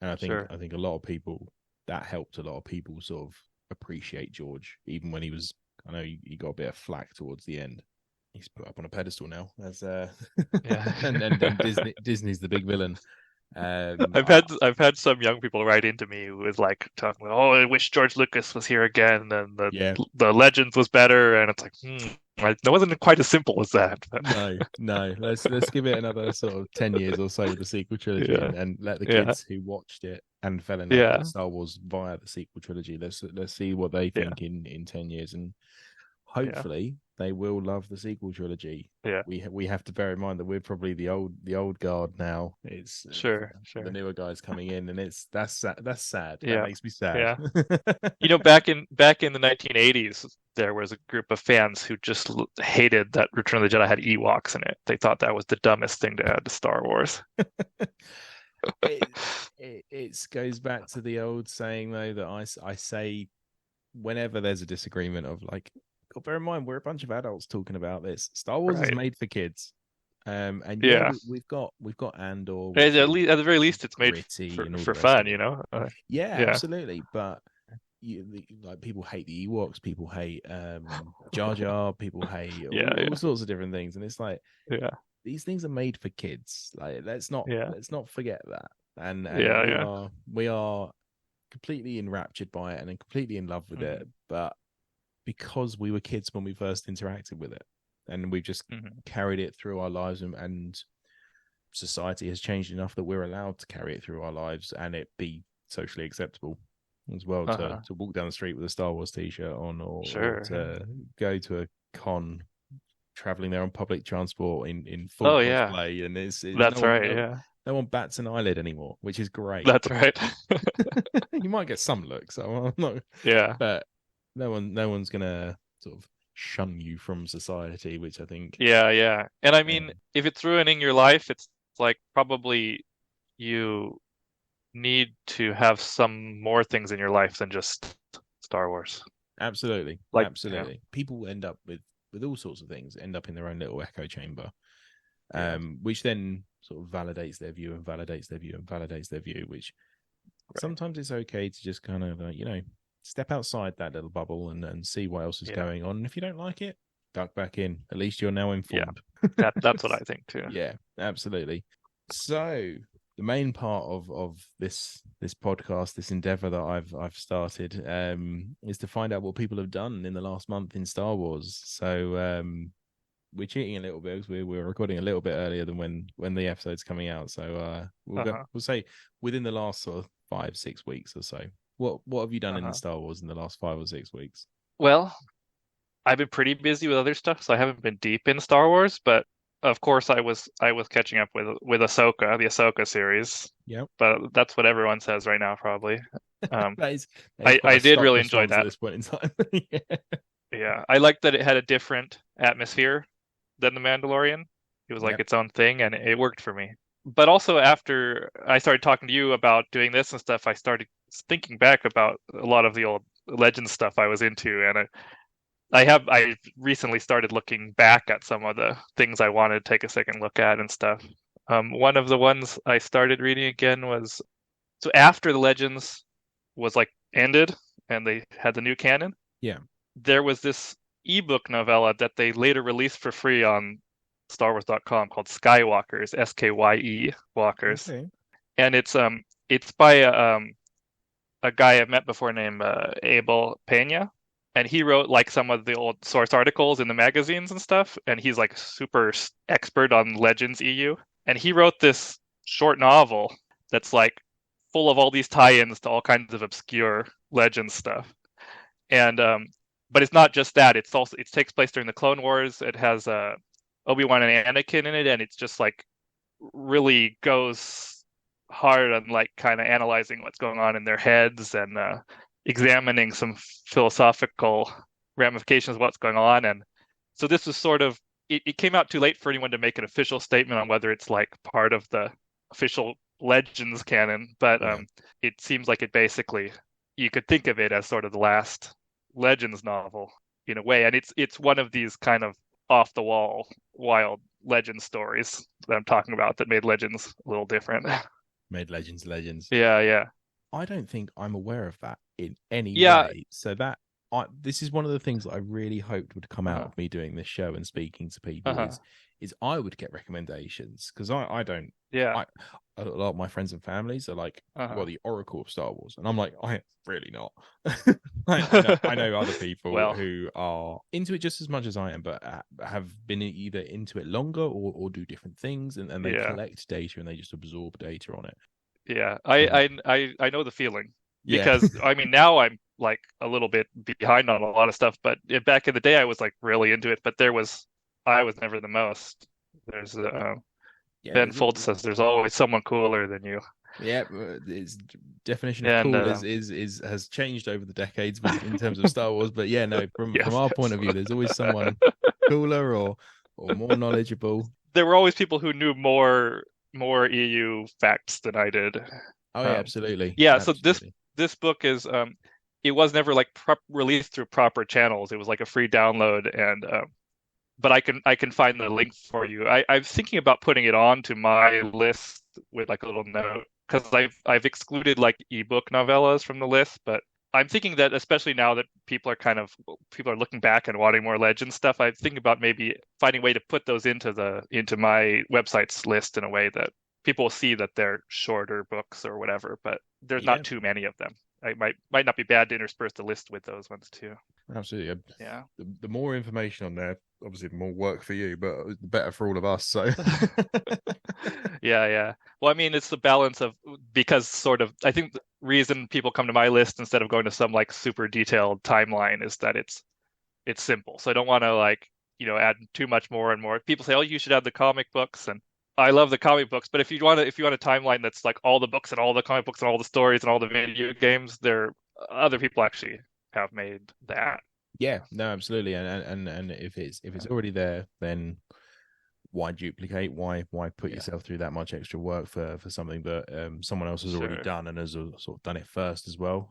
and I think a lot of people. That helped a lot of people sort of appreciate George, even when he was. I know he got a bit of flack towards the end. He's put up on a pedestal now, as and Disney's the big villain. I've had some young people write into me with like talking about, I wish George Lucas was here again, and the Legends was better, and it's like, it wasn't quite as simple as that. But... No. Let's give it another sort of 10 years or so, the sequel trilogy, and let the kids who watched it and fell in love with Star Wars via the sequel trilogy. Let's see what they think in 10 years, and hopefully they will love the sequel trilogy. We have to bear in mind that we're probably the old guard now. It's sure the newer guys coming in, and that's sad. That makes me sad. Back in the 1980s, there was a group of fans who just hated that Return of the Jedi had Ewoks in it. They thought that was the dumbest thing to add to Star Wars. It goes back to the old saying, though, that I say whenever there's a disagreement of like, bear in mind we're a bunch of adults talking about this. Star Wars is made for kids, and we've got Andor. At the very least, it's made for fun, absolutely. But like people hate the Ewoks, people hate Jar Jar, people hate Yeah, all sorts of different things, and it's like yeah, these things are made for kids. Like yeah, let's not forget that. And yeah, we yeah. are completely enraptured by it and completely in love with it, Hmm. but because we were kids when we first interacted with it, and we've just Hmm. carried it through our lives, and society has changed enough that we're allowed to carry it through our lives and it be socially acceptable as well Uh-huh. to walk down the street with a Star Wars t-shirt on, or Sure. Yeah. to go to a con traveling there on public transport in full Oh yeah, cosplay, and it's that's right. Yeah, no one bats an eyelid anymore, which is great. that's right. You might get some looks, so I'm not, Yeah, but no one's gonna sort of shun you from society, which I think yeah, yeah. And I mean, um, if it's ruining your life, it's like probably you need to have some more things in your life than just Star Wars. absolutely, Like, yeah, absolutely. People end up with all sorts of things, end up in their own little echo chamber, yeah, which then sort of validates their view and validates their view and validates their view. Which right. sometimes it's okay to just kind of step outside that little bubble and see what else is Yeah, going on. And if you don't like it, duck back in. At least you're now yeah. informed. That's what I think too. Yeah, absolutely. So the main part of this podcast, this endeavor that I've started, is to find out what people have done in the last month in Star Wars. So we're cheating a little bit because we're recording a little bit earlier than when the episode's coming out. So Uh-huh. we'll say within the last sort of 5-6 weeks or so. What have you done in Uh-huh. Star Wars in the last 5 or 6 weeks? Well, I've been pretty busy with other stuff, so I haven't been deep in Star Wars, but of course I was catching up with Ahsoka, the Ahsoka series. Yep. But that's what everyone says right now, probably. Um, That is I quite a did stock really enjoy response at that. this point in time. Yeah. Yeah, I liked that it had a different atmosphere than The Mandalorian. It was like Yep. its own thing, and it worked for me. But also after I started talking to you about doing this and stuff, I started thinking back about a lot of the old Legends stuff I was into, and I recently started looking back at some of the things I wanted to take a second look at and stuff. One of the ones I started reading again was so after the Legends was like ended and they had the new canon, Yeah. there was this ebook novella that they later released for free on StarWars.com called Skywalkers, SKYE Walkers, Okay. and it's by a guy I've met before named Abel Pena, and he wrote like some of the old source articles in the magazines and stuff, and he's like super expert on Legends EU, and he wrote this short novel that's like full of all these tie-ins to all kinds of obscure Legends stuff, and but it's not just that. It's also it takes place during the Clone Wars. It has Obi-Wan and Anakin in it, and it's just like really goes hard on like kind of analyzing what's going on in their heads and examining some philosophical ramifications of what's going on. And so this was sort of it came out too late for anyone to make an official statement on whether it's like part of the official Legends canon, but Yeah. it seems like it basically you could think of it as sort of the last Legends novel in a way, and it's one of these kind of off the wall wild legend stories that I'm talking about that made Legends a little different. Made Legends legends. Yeah, yeah. I don't think I'm aware of that in any Yeah. way. So that this is one of the things that I really hoped would come out Uh-huh. of me doing this show and speaking to people Uh-huh. is I would get recommendations because I don't Yeah. I a lot of my friends and families are like, you Uh-huh. are the Oracle of Star Wars, and I'm like, I am really not. I know other people Well, who are into it just as much as I am, but have been either into it longer or do different things, and they yeah. collect data and they just absorb data on it. Yeah. And I know the feeling yeah, because I mean now I'm like a little bit behind on a lot of stuff, but back in the day I was like really into it, but I was never the most. There's yeah, Ben Folds says there's always someone cooler than you. yeah. Its definition of And cool is has changed over the decades in terms of Star Wars. But yeah, no, from yes, our point of view, yes. there's always someone cooler or more knowledgeable. There were always people who knew more EU facts than I did. Oh yeah, absolutely, Yeah, so absolutely. this book is it was never like released through proper channels. It was like a free download, and but I can find the link for you. I'm thinking about putting it on to my list with like a little note because I've excluded like ebook novellas from the list, but I'm thinking that especially now that people are looking back and wanting more Legends stuff, I'm thinking about maybe finding a way to put those into my website's list in a way that people will see that they're shorter books or whatever, but there's Yeah. not too many of them. I might not be bad to intersperse the list with those ones too. Absolutely. Yeah. The more information on there, obviously, the more work for you, but the better for all of us. So, Yeah. Well, I mean, it's the balance of because sort of I think the reason people come to my list instead of going to some like super detailed timeline is that it's simple. So I don't want to like add too much more and more. People say, oh, you should add the comic books, and I love the comic books, but if you want a timeline that's like all the books and all the comic books and all the stories and all the video games, other people actually have made that. yeah, no, absolutely. And if it's already there, then why duplicate? Why put yourself through that much extra work for something that someone else has already done and has sort of done it first as well?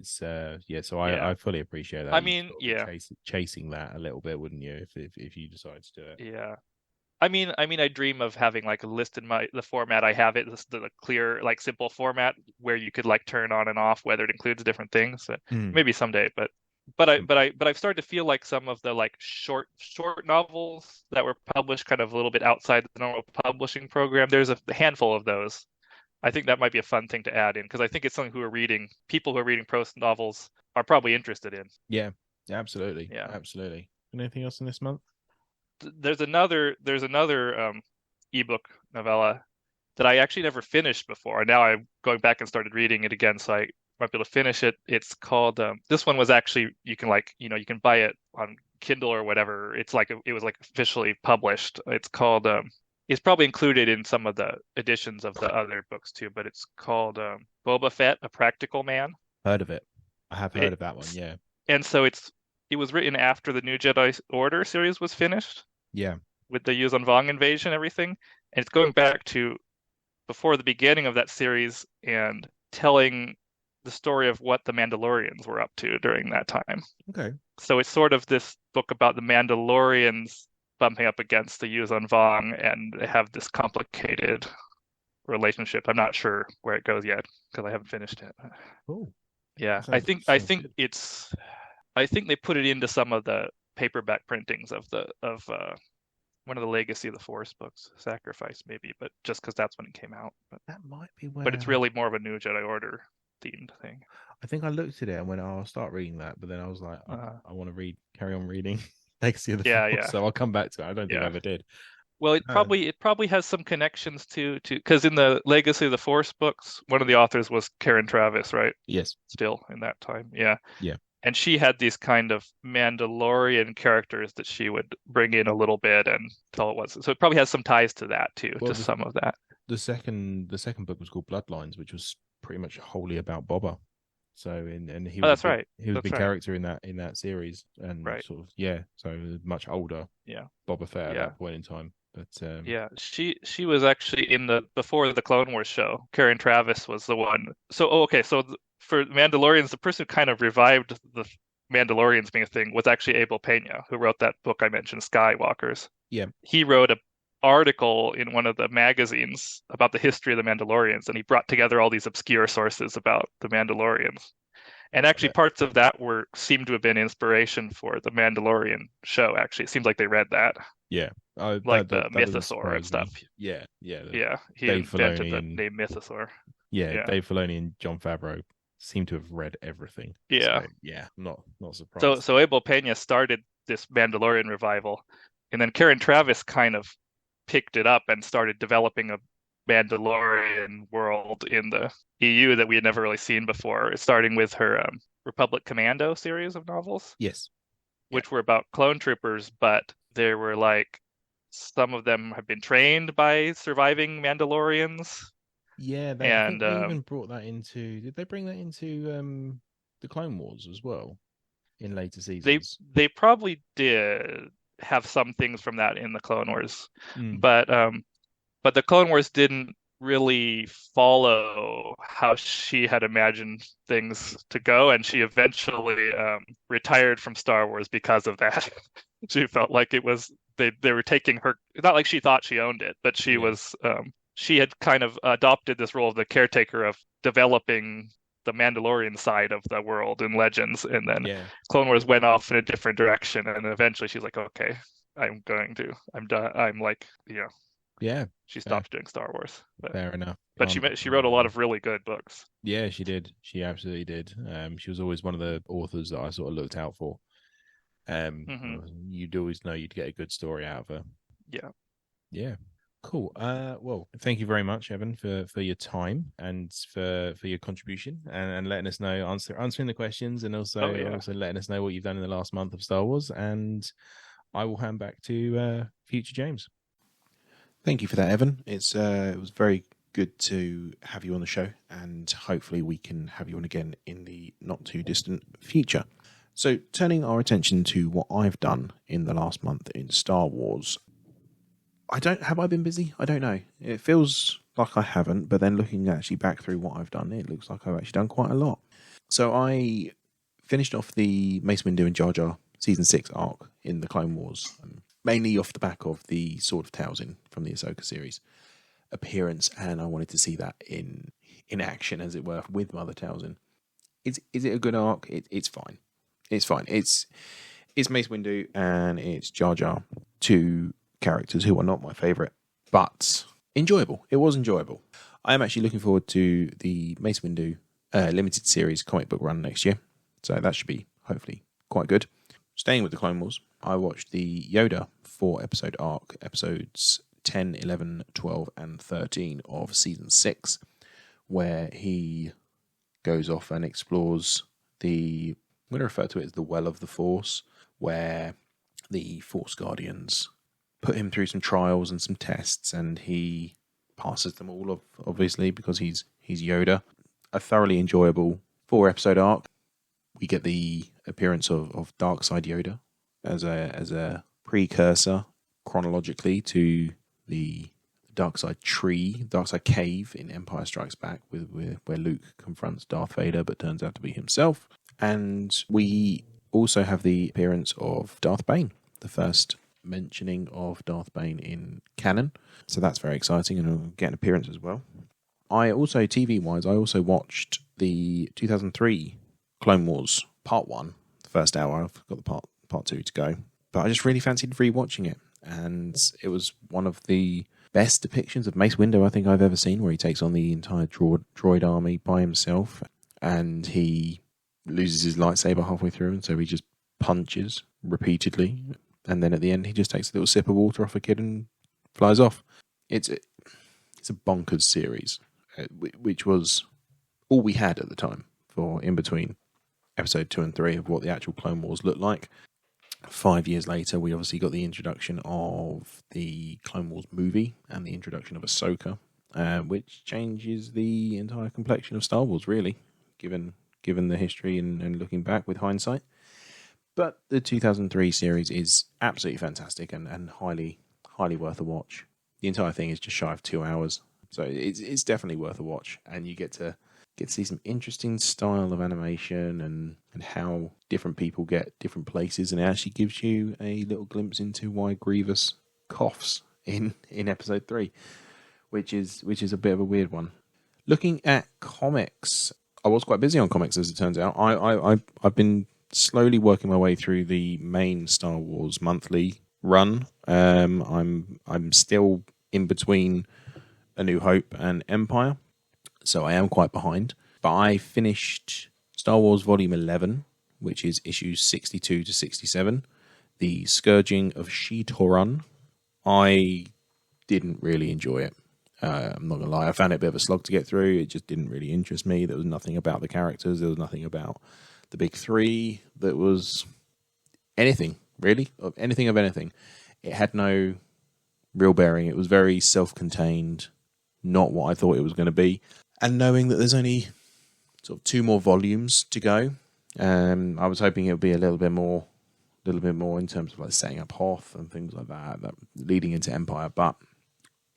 So I fully appreciate that. I mean, chasing that a little bit, wouldn't you? If you decide to do it, yeah. I mean, I dream of having like a list in the format I have it, the clear, like simple format where you could like turn on and off whether it includes different things. Maybe someday, but I've started to feel like some of the like short novels that were published kind of a little bit outside the normal publishing program. There's a handful of those. I think that might be a fun thing to add in because I think it's something people who are reading prose novels are probably interested in. Yeah, absolutely. Yeah, absolutely. Anything else in this month? There's another ebook novella that I actually never finished before. And now I'm going back and started reading it again, so I might be able to finish it. It's called this one was actually you can buy it on Kindle or whatever. It's like it was like officially published. It's called it's probably included in some of the editions of the other books too, but it's called Boba Fett, A Practical Man. Heard of it. I have heard of that one, yeah. And so it was written after the New Jedi Order series was finished. Yeah. With the Yuuzhan Vong invasion and everything. And it's going back to before the beginning of that series and telling the story of what the Mandalorians were up to during that time. Okay. So it's sort of this book about the Mandalorians bumping up against the Yuuzhan Vong, and they have this complicated relationship. I'm not sure where it goes yet because I haven't finished it. Oh. Yeah, I think they put it into some of the paperback printings of one of the Legacy of the Force books, Sacrifice maybe, but just because that's when it came out. But that might be where. But it's really more of a New Jedi Order themed thing. I think I looked at it and went, "Oh, I'll start reading that," but then I was like, "I want to carry on reading Legacy of the Force." Yeah. So I'll come back to it. I don't think I ever did. Well, it probably has some connections to because in the Legacy of the Force books, one of the authors was Karen Traviss, right? Yes. Still in that time, yeah. Yeah. And she had these kind of Mandalorian characters that she would bring in a little bit and tell it was. So it probably has some ties to that too, just some of that. The second book was called Bloodlines, which was pretty much wholly about Boba. So and he was that's right. He was a big character in that series, and sort of so much older. Yeah. Boba Fett at that point in time. But yeah, she was actually before the Clone Wars show. Karen Traviss was the one. So for Mandalorians, the person who kind of revived the Mandalorians being a thing was actually Abel Pena, who wrote that book I mentioned, Skywalkers. Yeah. He wrote an article in one of the magazines about the history of the Mandalorians, and he brought together all these obscure sources about the Mandalorians. And actually, parts of that seemed to have been inspiration for the Mandalorian show. Actually, it seems like they read that. Yeah, like the Mythosaur and stuff. Yeah. He invented the name Mythosaur. Yeah, Dave Filoni and Jon Favreau seem to have read everything. Yeah, so, yeah, not surprised. So Abel Pena started this Mandalorian revival, and then Karen Traviss kind of picked it up and started developing a Mandalorian world in the EU that we had never really seen before, starting with her Republic Commando series of novels. Yes. Which were about clone troopers, but they were like some of them have been trained by surviving Mandalorians. Yeah, they even brought that into. Did they bring that into the Clone Wars as well in later seasons? They probably did have some things from that in the Clone Wars, but the Clone Wars didn't really follow how she had imagined things to go, and she eventually retired from Star Wars because of that. She felt like it was they were taking her, not like she thought she owned it, but she was she had kind of adopted this role of the caretaker of developing the Mandalorian side of the world in Legends, and then Yeah. Clone Wars went off in a different direction, and eventually she's like, okay, I'm done. I'm like, Yeah. she stopped doing Star Wars. Fair enough. But she wrote a lot of really good books. Yeah, she did. She absolutely did. She was always one of the authors that I sort of looked out for. You'd always know you'd get a good story out of her. Yeah. Yeah. Cool. Well, thank you very much, Evan, for your time and for your contribution and letting us know, answering the questions, and also letting us know what you've done in the last month of Star Wars. And I will hand back to future James. Thank you for that, Evan. It was very good to have you on the show, and hopefully we can have you on again in the not too distant future. So, turning our attention to what I've done in the last month in Star Wars. Have I been busy? I don't know. It feels like I haven't, but then looking actually back through what I've done, it looks like I've actually done quite a lot. So I finished off the Mace Windu and Jar Jar Season 6 arc in the Clone Wars, mainly off the back of the Sword of Talzin from the Ahsoka series appearance, and I wanted to see that in action, as it were, with Mother Talzin. Is it a good arc? It's fine. It's fine. It's Mace Windu and it's Jar Jar, two characters who are not my favourite, but enjoyable. It was enjoyable. I am actually looking forward to the Mace Windu limited series comic book run next year, so that should be hopefully quite good. Staying with the Clone Wars, I watched the Yoda 4-episode arc, episodes 10, 11, 12 and 13 of season 6, where he goes off and explores I'm going to refer to it as the Well of the Force, where the Force Guardians put him through some trials and some tests, and he passes them all, obviously, because he's Yoda. A thoroughly enjoyable 4-episode arc. We get the appearance of Darkside Yoda as a precursor chronologically to the Darkside tree, Darkside cave in Empire Strikes Back, where Luke confronts Darth Vader, but turns out to be himself. And we also have the appearance of Darth Bane, the first mentioning of Darth Bane in canon, so that's very exciting, and we'll get an appearance as well. TV-wise, I also watched the 2003 Clone Wars Part 1, the first hour. I've got the Part 2 to go, but I just really fancied rewatching it, and it was one of the best depictions of Mace Windu I think I've ever seen, where he takes on the entire droid army by himself, and he loses his lightsaber halfway through, and so he just punches repeatedly. And then at the end, he just takes a little sip of water off a kid and flies off. It's a bonkers series, which was all we had at the time for in between episode 2 and 3 of what the actual Clone Wars looked like. 5 years later, we obviously got the introduction of the Clone Wars movie and the introduction of Ahsoka, which changes the entire complexion of Star Wars, really, given the history and looking back with hindsight. But the 2003 series is absolutely fantastic and highly, highly worth a watch. The entire thing is just shy of 2 hours, so it's definitely worth a watch. And you get to see some interesting style of animation and how different people get different places, and it actually gives you a little glimpse into why Grievous coughs in episode 3, which is a bit of a weird one. Looking at comics, I was quite busy on comics, as it turns out. I've been slowly working my way through the main Star Wars monthly run. I'm still in between A New Hope and Empire, so I am quite behind. But I finished Star Wars Volume 11, which is issues 62 to 67, The Scourging of Sheetorun. I didn't really enjoy it. I'm not going to lie, I found it a bit of a slog to get through. It just didn't really interest me. There was nothing about the characters. There was nothing about the big three that was anything, really, of anything. It had no real bearing. It was very self-contained, not what I thought it was going to be. And knowing that there's only sort of 2 more volumes to go, I was hoping it would be a little bit more in terms of like setting up Hoth and things like that leading into Empire. But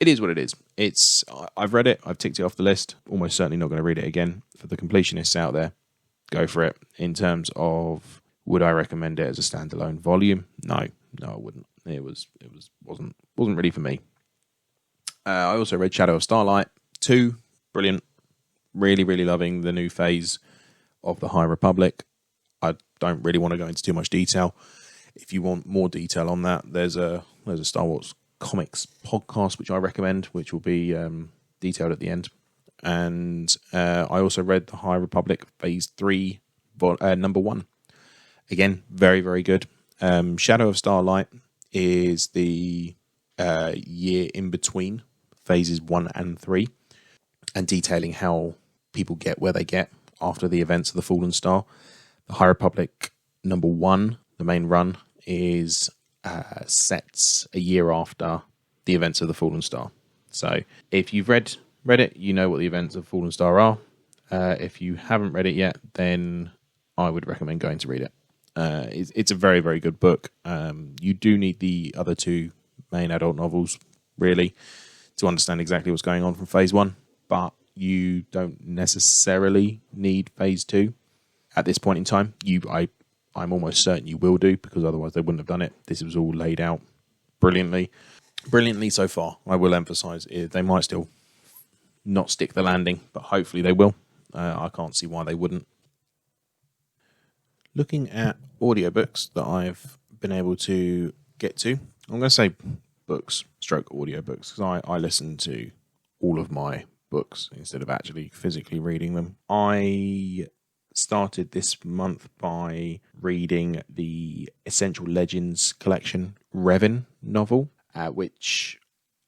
it is what it is. I've read it. I've ticked it off the list. Almost certainly not going to read it again. For the completionists out there, go for it. In terms of would I recommend it as a standalone volume? No, I wouldn't. It wasn't really for me. I also read Shadow of Starlight 2. Brilliant. really loving the new phase of the High Republic. I don't really want to go into too much detail. If you want more detail on that, there's a Star Wars comics podcast which I recommend, which will be detailed at the end. And I also read the High Republic Phase 3, number 1. Again, very good. Shadow of Starlight is the year in between phases 1 and 3, and detailing how people get where they get after the events of the Fallen Star. The High Republic number 1, the main run, is sets a year after the events of the Fallen Star. So if you've read it, you know what the events of Fallen Star are. If you haven't read it yet, then I would recommend going to read it. It's a very good book. You do need the other 2 main adult novels, really, to understand exactly what's going on from Phase 1, but you don't necessarily need Phase 2 at this point in time. I'm almost certain you will do, because otherwise they wouldn't have done it. This was all laid out brilliantly so far. I will emphasize they might still not stick the landing, but hopefully they will. I can't see why they wouldn't. Looking at audiobooks that I've been able to get to, I'm going to say books stroke audiobooks, because I listen to all of my books instead of actually physically reading them. I started this month by reading the Essential Legends collection Revan novel, which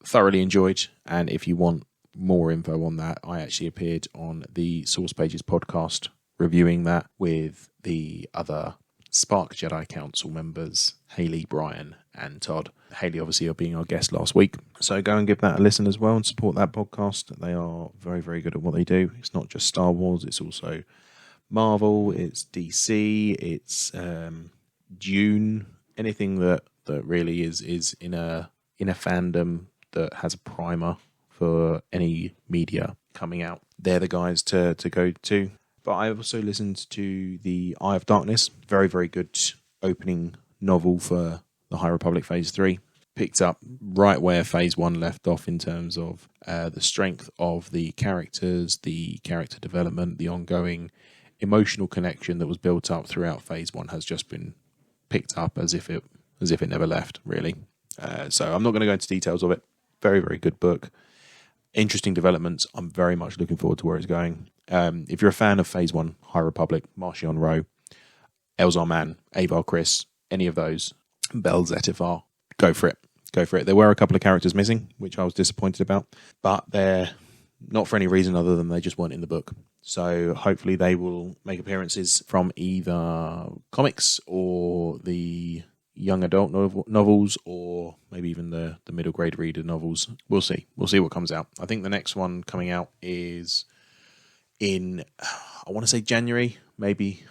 thoroughly enjoyed. And if you want more info on that, I actually appeared on the Source Pages podcast reviewing that with the other Spark Jedi Council members, Haley, Brian and Todd. Haley obviously being our guest last week. So go and give that a listen as well and support that podcast. They are very good at what they do. It's not just Star Wars, it's also Marvel, it's DC, it's Dune, anything that really is in a fandom that has a primer for any media coming out. They're the guys to go to. But I also listened to The Eye of Darkness, very good opening novel for the High Republic Phase 3. Picked up right where Phase 1 left off in terms of the strength of the characters, the character development, the ongoing emotional connection that was built up throughout Phase 1 has just been picked up as if it never left, really. So I'm not going to go into details of it. Very good book. Interesting developments. I'm very much looking forward to where it's going. If you're a fan of Phase 1, High Republic, Marchion Ro, Elzar Mann, Avar Kriss, any of those, Bel Zetifar, go for it. There were a couple of characters missing, which I was disappointed about, but they're not for any reason other than they just weren't in the book. So hopefully they will make appearances from either comics or the young adult novels, or maybe even the middle grade reader novels. We'll see what comes out. I think the next one coming out is in, I want to say January, maybe,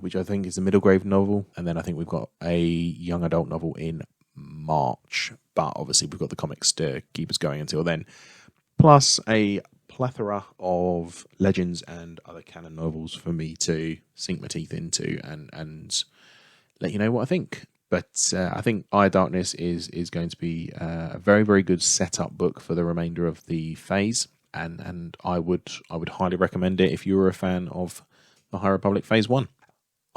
which I think is the middle grade novel, and then I think we've got a young adult novel in March, but obviously we've got the comics to keep us going until then, plus a plethora of Legends and other canon novels for me to sink my teeth into and let you know what I think. But I think Eye of Darkness is going to be a very good setup book for the remainder of the phase, and I would highly recommend it if you were a fan of the High Republic Phase 1.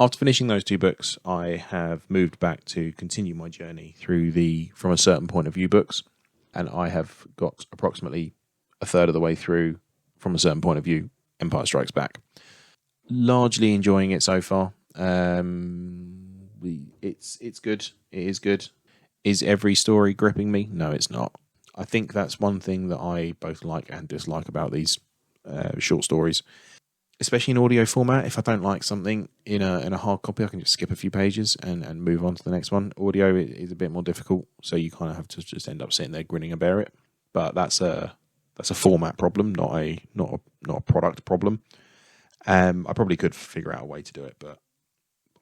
After finishing those 2 books, I have moved back to continue my journey through the From a Certain Point of View books, and I have got approximately a third of the way through From a Certain Point of View, Empire Strikes Back. Largely enjoying it so far. It's good. It is good. Is every story gripping me? No, it's not. I think that's one thing that I both like and dislike about these short stories, especially in audio format. If I don't like something in a hard copy, I can just skip a few pages and move on to the next one. Audio is a bit more difficult, so you kind of have to just end up sitting there grinning and bear it. But that's a format problem, not a product problem. I probably could figure out a way to do it, but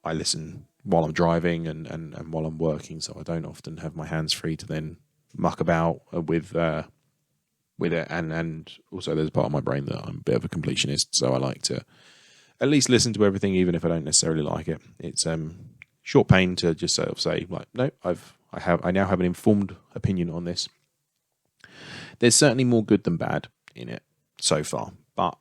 I listen while I'm driving and while I'm working, so I don't often have my hands free to then muck about with it. And also there's a part of my brain that I'm a bit of a completionist, so I like to at least listen to everything, even if I don't necessarily like it. It's short pain to just sort of say, like, no, I now have an informed opinion on this. There's certainly more good than bad in it so far, but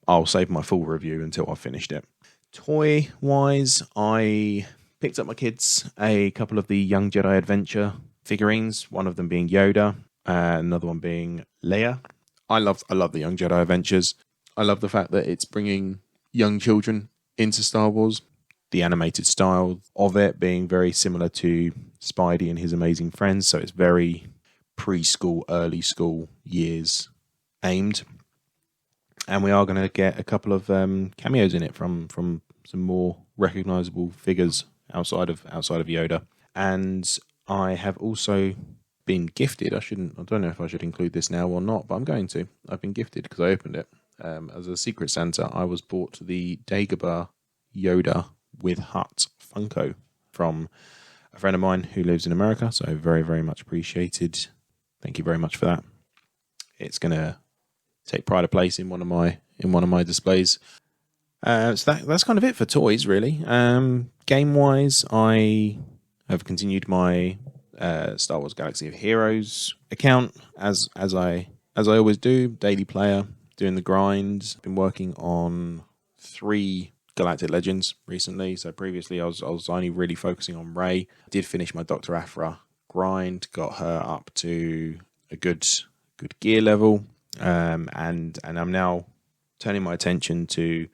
I'll save my full review until I've finished it. Toy-wise, I picked up my kids a couple of the Young Jedi Adventure figurines, one of them being Yoda, another one being Leia. I love the Young Jedi Adventures. I love the fact that it's bringing young children into Star Wars. The animated style of it being very similar to Spidey and His Amazing Friends, so it's very preschool, early school years aimed. And we are going to get a couple of cameos in it from some more recognizable figures outside of Yoda. And I have also been gifted. I don't know if I should include this now or not, but I'm going to. I've been gifted because I opened it. As a Secret Santa, I was bought the Dagobah Yoda with Hut Funko from a friend of mine who lives in America. So very, very much appreciated. Thank you very much for that. It's going to take pride of place in one of my displays. So that's kind of it for toys, really. Game wise, I have continued my Star Wars Galaxy of Heroes account as I always do. Daily player, doing the grind. Been working on 3 Galactic Legends recently. So previously, I was only really focusing on Rey. Did finish my Dr. Aphra grind, got her up to a good gear level. And I'm now turning my attention to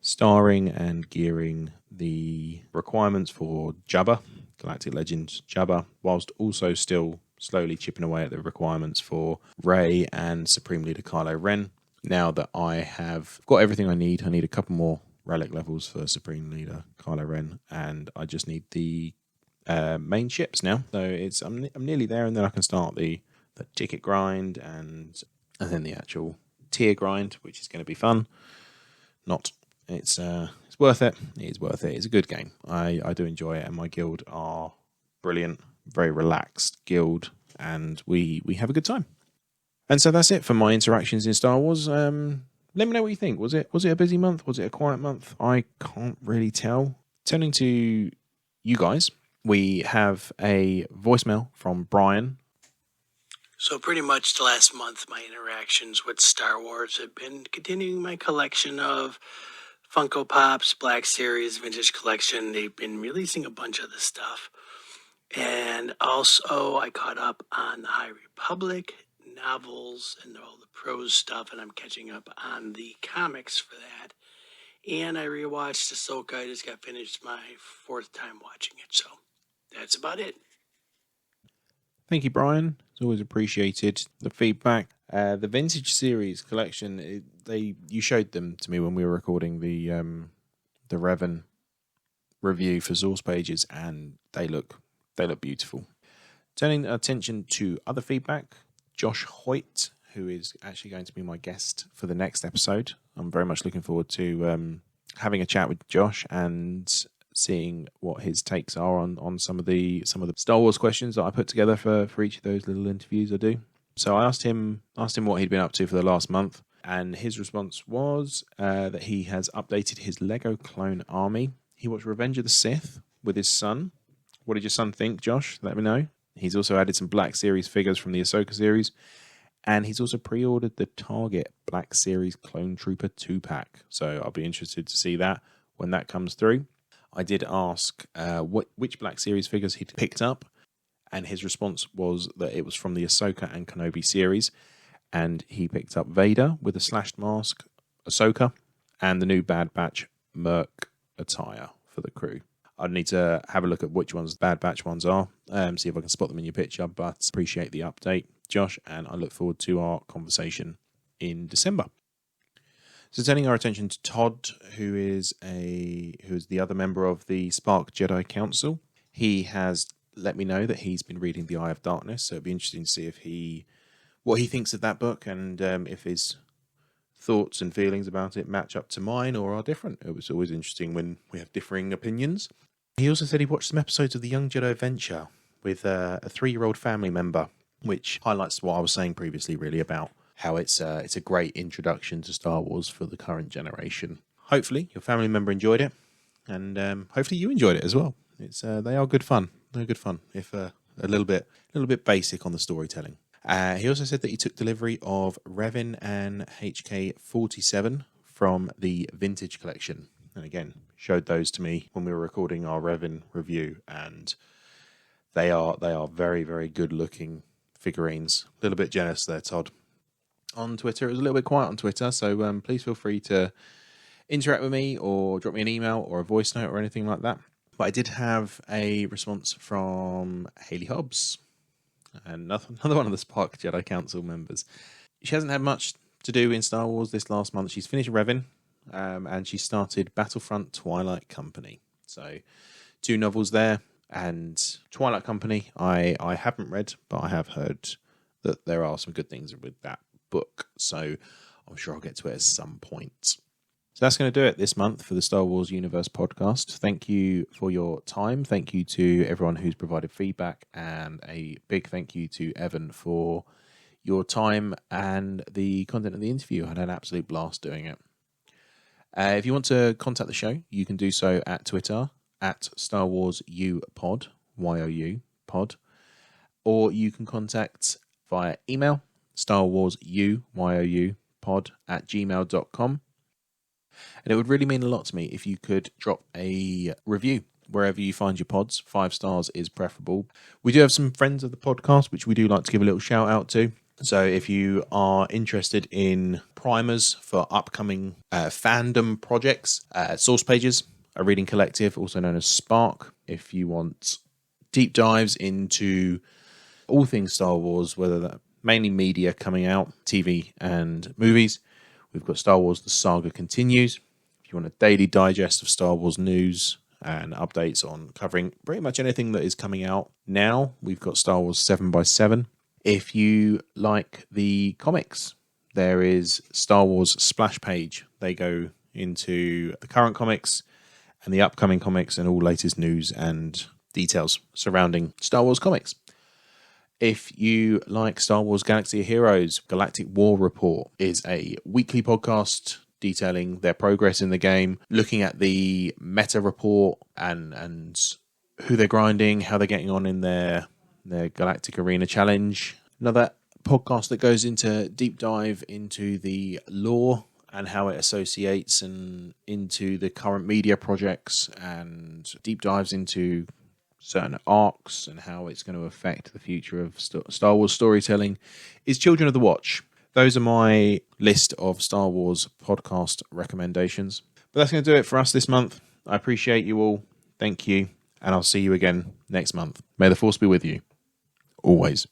starring and gearing the requirements for Jabba, Galactic Legends Jabba, whilst also still slowly chipping away at the requirements for Rey and Supreme Leader Kylo Ren. Now that I have got everything I need a couple more relic levels for Supreme Leader Kylo Ren, and I just need the main ships now. So I'm nearly there, and then I can start the ticket grind and then the actual tier grind, which is going to be fun. It's worth it. It is worth it. It's a good game. I do enjoy it, and my guild are brilliant, very relaxed guild, and we have a good time. And so that's it for my interactions in Star Wars. Let me know what you think. Was it a busy month? Was it a quiet month? I can't really tell. Turning to you guys, we have a voicemail from Brian. So pretty much the last month, my interactions with Star Wars have been continuing my collection of Funko Pops, Black Series, Vintage Collection. They've been releasing a bunch of this stuff. And also I caught up on the High Republic novels and all the prose stuff, and I'm catching up on the comics for that. And I rewatched Ahsoka. I just got finished my 4th time watching it. So that's about it. Thank you, Brian. It's always appreciated, the feedback. The Vintage Series collection, you showed them to me when we were recording the Revan review for Source Pages, and they look beautiful. Turning attention to other feedback, Josh Hoyt, who is actually going to be my guest for the next episode. I'm very much looking forward to having a chat with Josh and seeing what his takes are on some of the Star Wars questions that I put together for each of those little interviews I do. So I asked him what he'd been up to for the last month, and his response was that he has updated his Lego clone army. He watched Revenge of the Sith with his son. What did your son think, Josh? Let me know. He's also added some Black Series figures from the Ahsoka series, and he's also pre-ordered the Target Black Series Clone Trooper 2-pack. So I'll be interested to see that when that comes through. I did ask which Black Series figures he'd picked up, and his response was that it was from the Ahsoka and Kenobi series, and he picked up Vader with a slashed mask, Ahsoka, and the new Bad Batch Merc attire for the crew. I'd need to have a look at which ones the Bad Batch ones are, see if I can spot them in your picture, but appreciate the update, Josh, and I look forward to our conversation in December. So turning our attention to Todd, who is the other member of the Spark Jedi Council. He has let me know that he's been reading The Eye of Darkness, so it'd be interesting to see what he thinks of that book, and if his thoughts and feelings about it match up to mine or are different. It was always interesting when we have differing opinions. He also said he watched some episodes of The Young Jedi Adventure with a 3-year-old family member, which highlights what I was saying previously, really, about how it's a great introduction to Star Wars for the current generation. Hopefully your family member enjoyed it, and hopefully you enjoyed it as well. They are good fun. They're good fun, if a little bit basic on the storytelling. He also said that he took delivery of Revan and HK-47 from the Vintage Collection. And again, showed those to me when we were recording our Revan review, and they are very, very good looking figurines. A little bit jealous there, Todd. On Twitter, it was a little bit quiet on Twitter, so please feel free to interact with me or drop me an email or a voice note or anything like that. But I did have a response from Hayley Hobbs, another one of the Spark Jedi Council members. She hasn't had much to do in Star Wars this last month. She's finished Revan, and she started Battlefront Twilight Company. So 2 novels there, and Twilight Company I haven't read, but I have heard that there are some good things with that book. So I'm sure I'll get to it at some point. So that's going to do it this month for the Star Wars Universe podcast. Thank you for your time. Thank you to everyone who's provided feedback, and a big thank you to Evan for your time and the content of the interview. I had an absolute blast doing it. If you want to contact the show, you can do so at Twitter at Star Wars U Pod, YOU Pod, or you can contact via email StarWarsU Pod at gmail.com. And it would really mean a lot to me if you could drop a review wherever you find your pods. 5 stars is preferable. We do have some friends of the podcast, which we do like to give a little shout out to. So if you are interested in primers for upcoming fandom projects, Source Pages, a reading collective, also known as Spark. If you want deep dives into all things Star Wars, whether that mainly media coming out, TV and movies, we've got Star Wars The Saga Continues. If you want a daily digest of Star Wars news and updates on covering pretty much anything that is coming out now, we've got Star Wars 7x7. If you like the comics, there is Star Wars Splash Page. They go into the current comics and the upcoming comics and all latest news and details surrounding Star Wars comics. If you like Star Wars Galaxy of Heroes, Galactic War Report is a weekly podcast detailing their progress in the game, looking at the meta report and who they're grinding, how they're getting on in their Galactic Arena Challenge. Another podcast that goes into deep dive into the lore and how it associates and into the current media projects, and deep dives into certain arcs and how it's going to affect the future of Star Wars storytelling, is Children of the Watch. Those are my list of Star Wars podcast recommendations. But that's going to do it for us this month. I appreciate you all. Thank you. And I'll see you again next month. May the Force be with you. Always.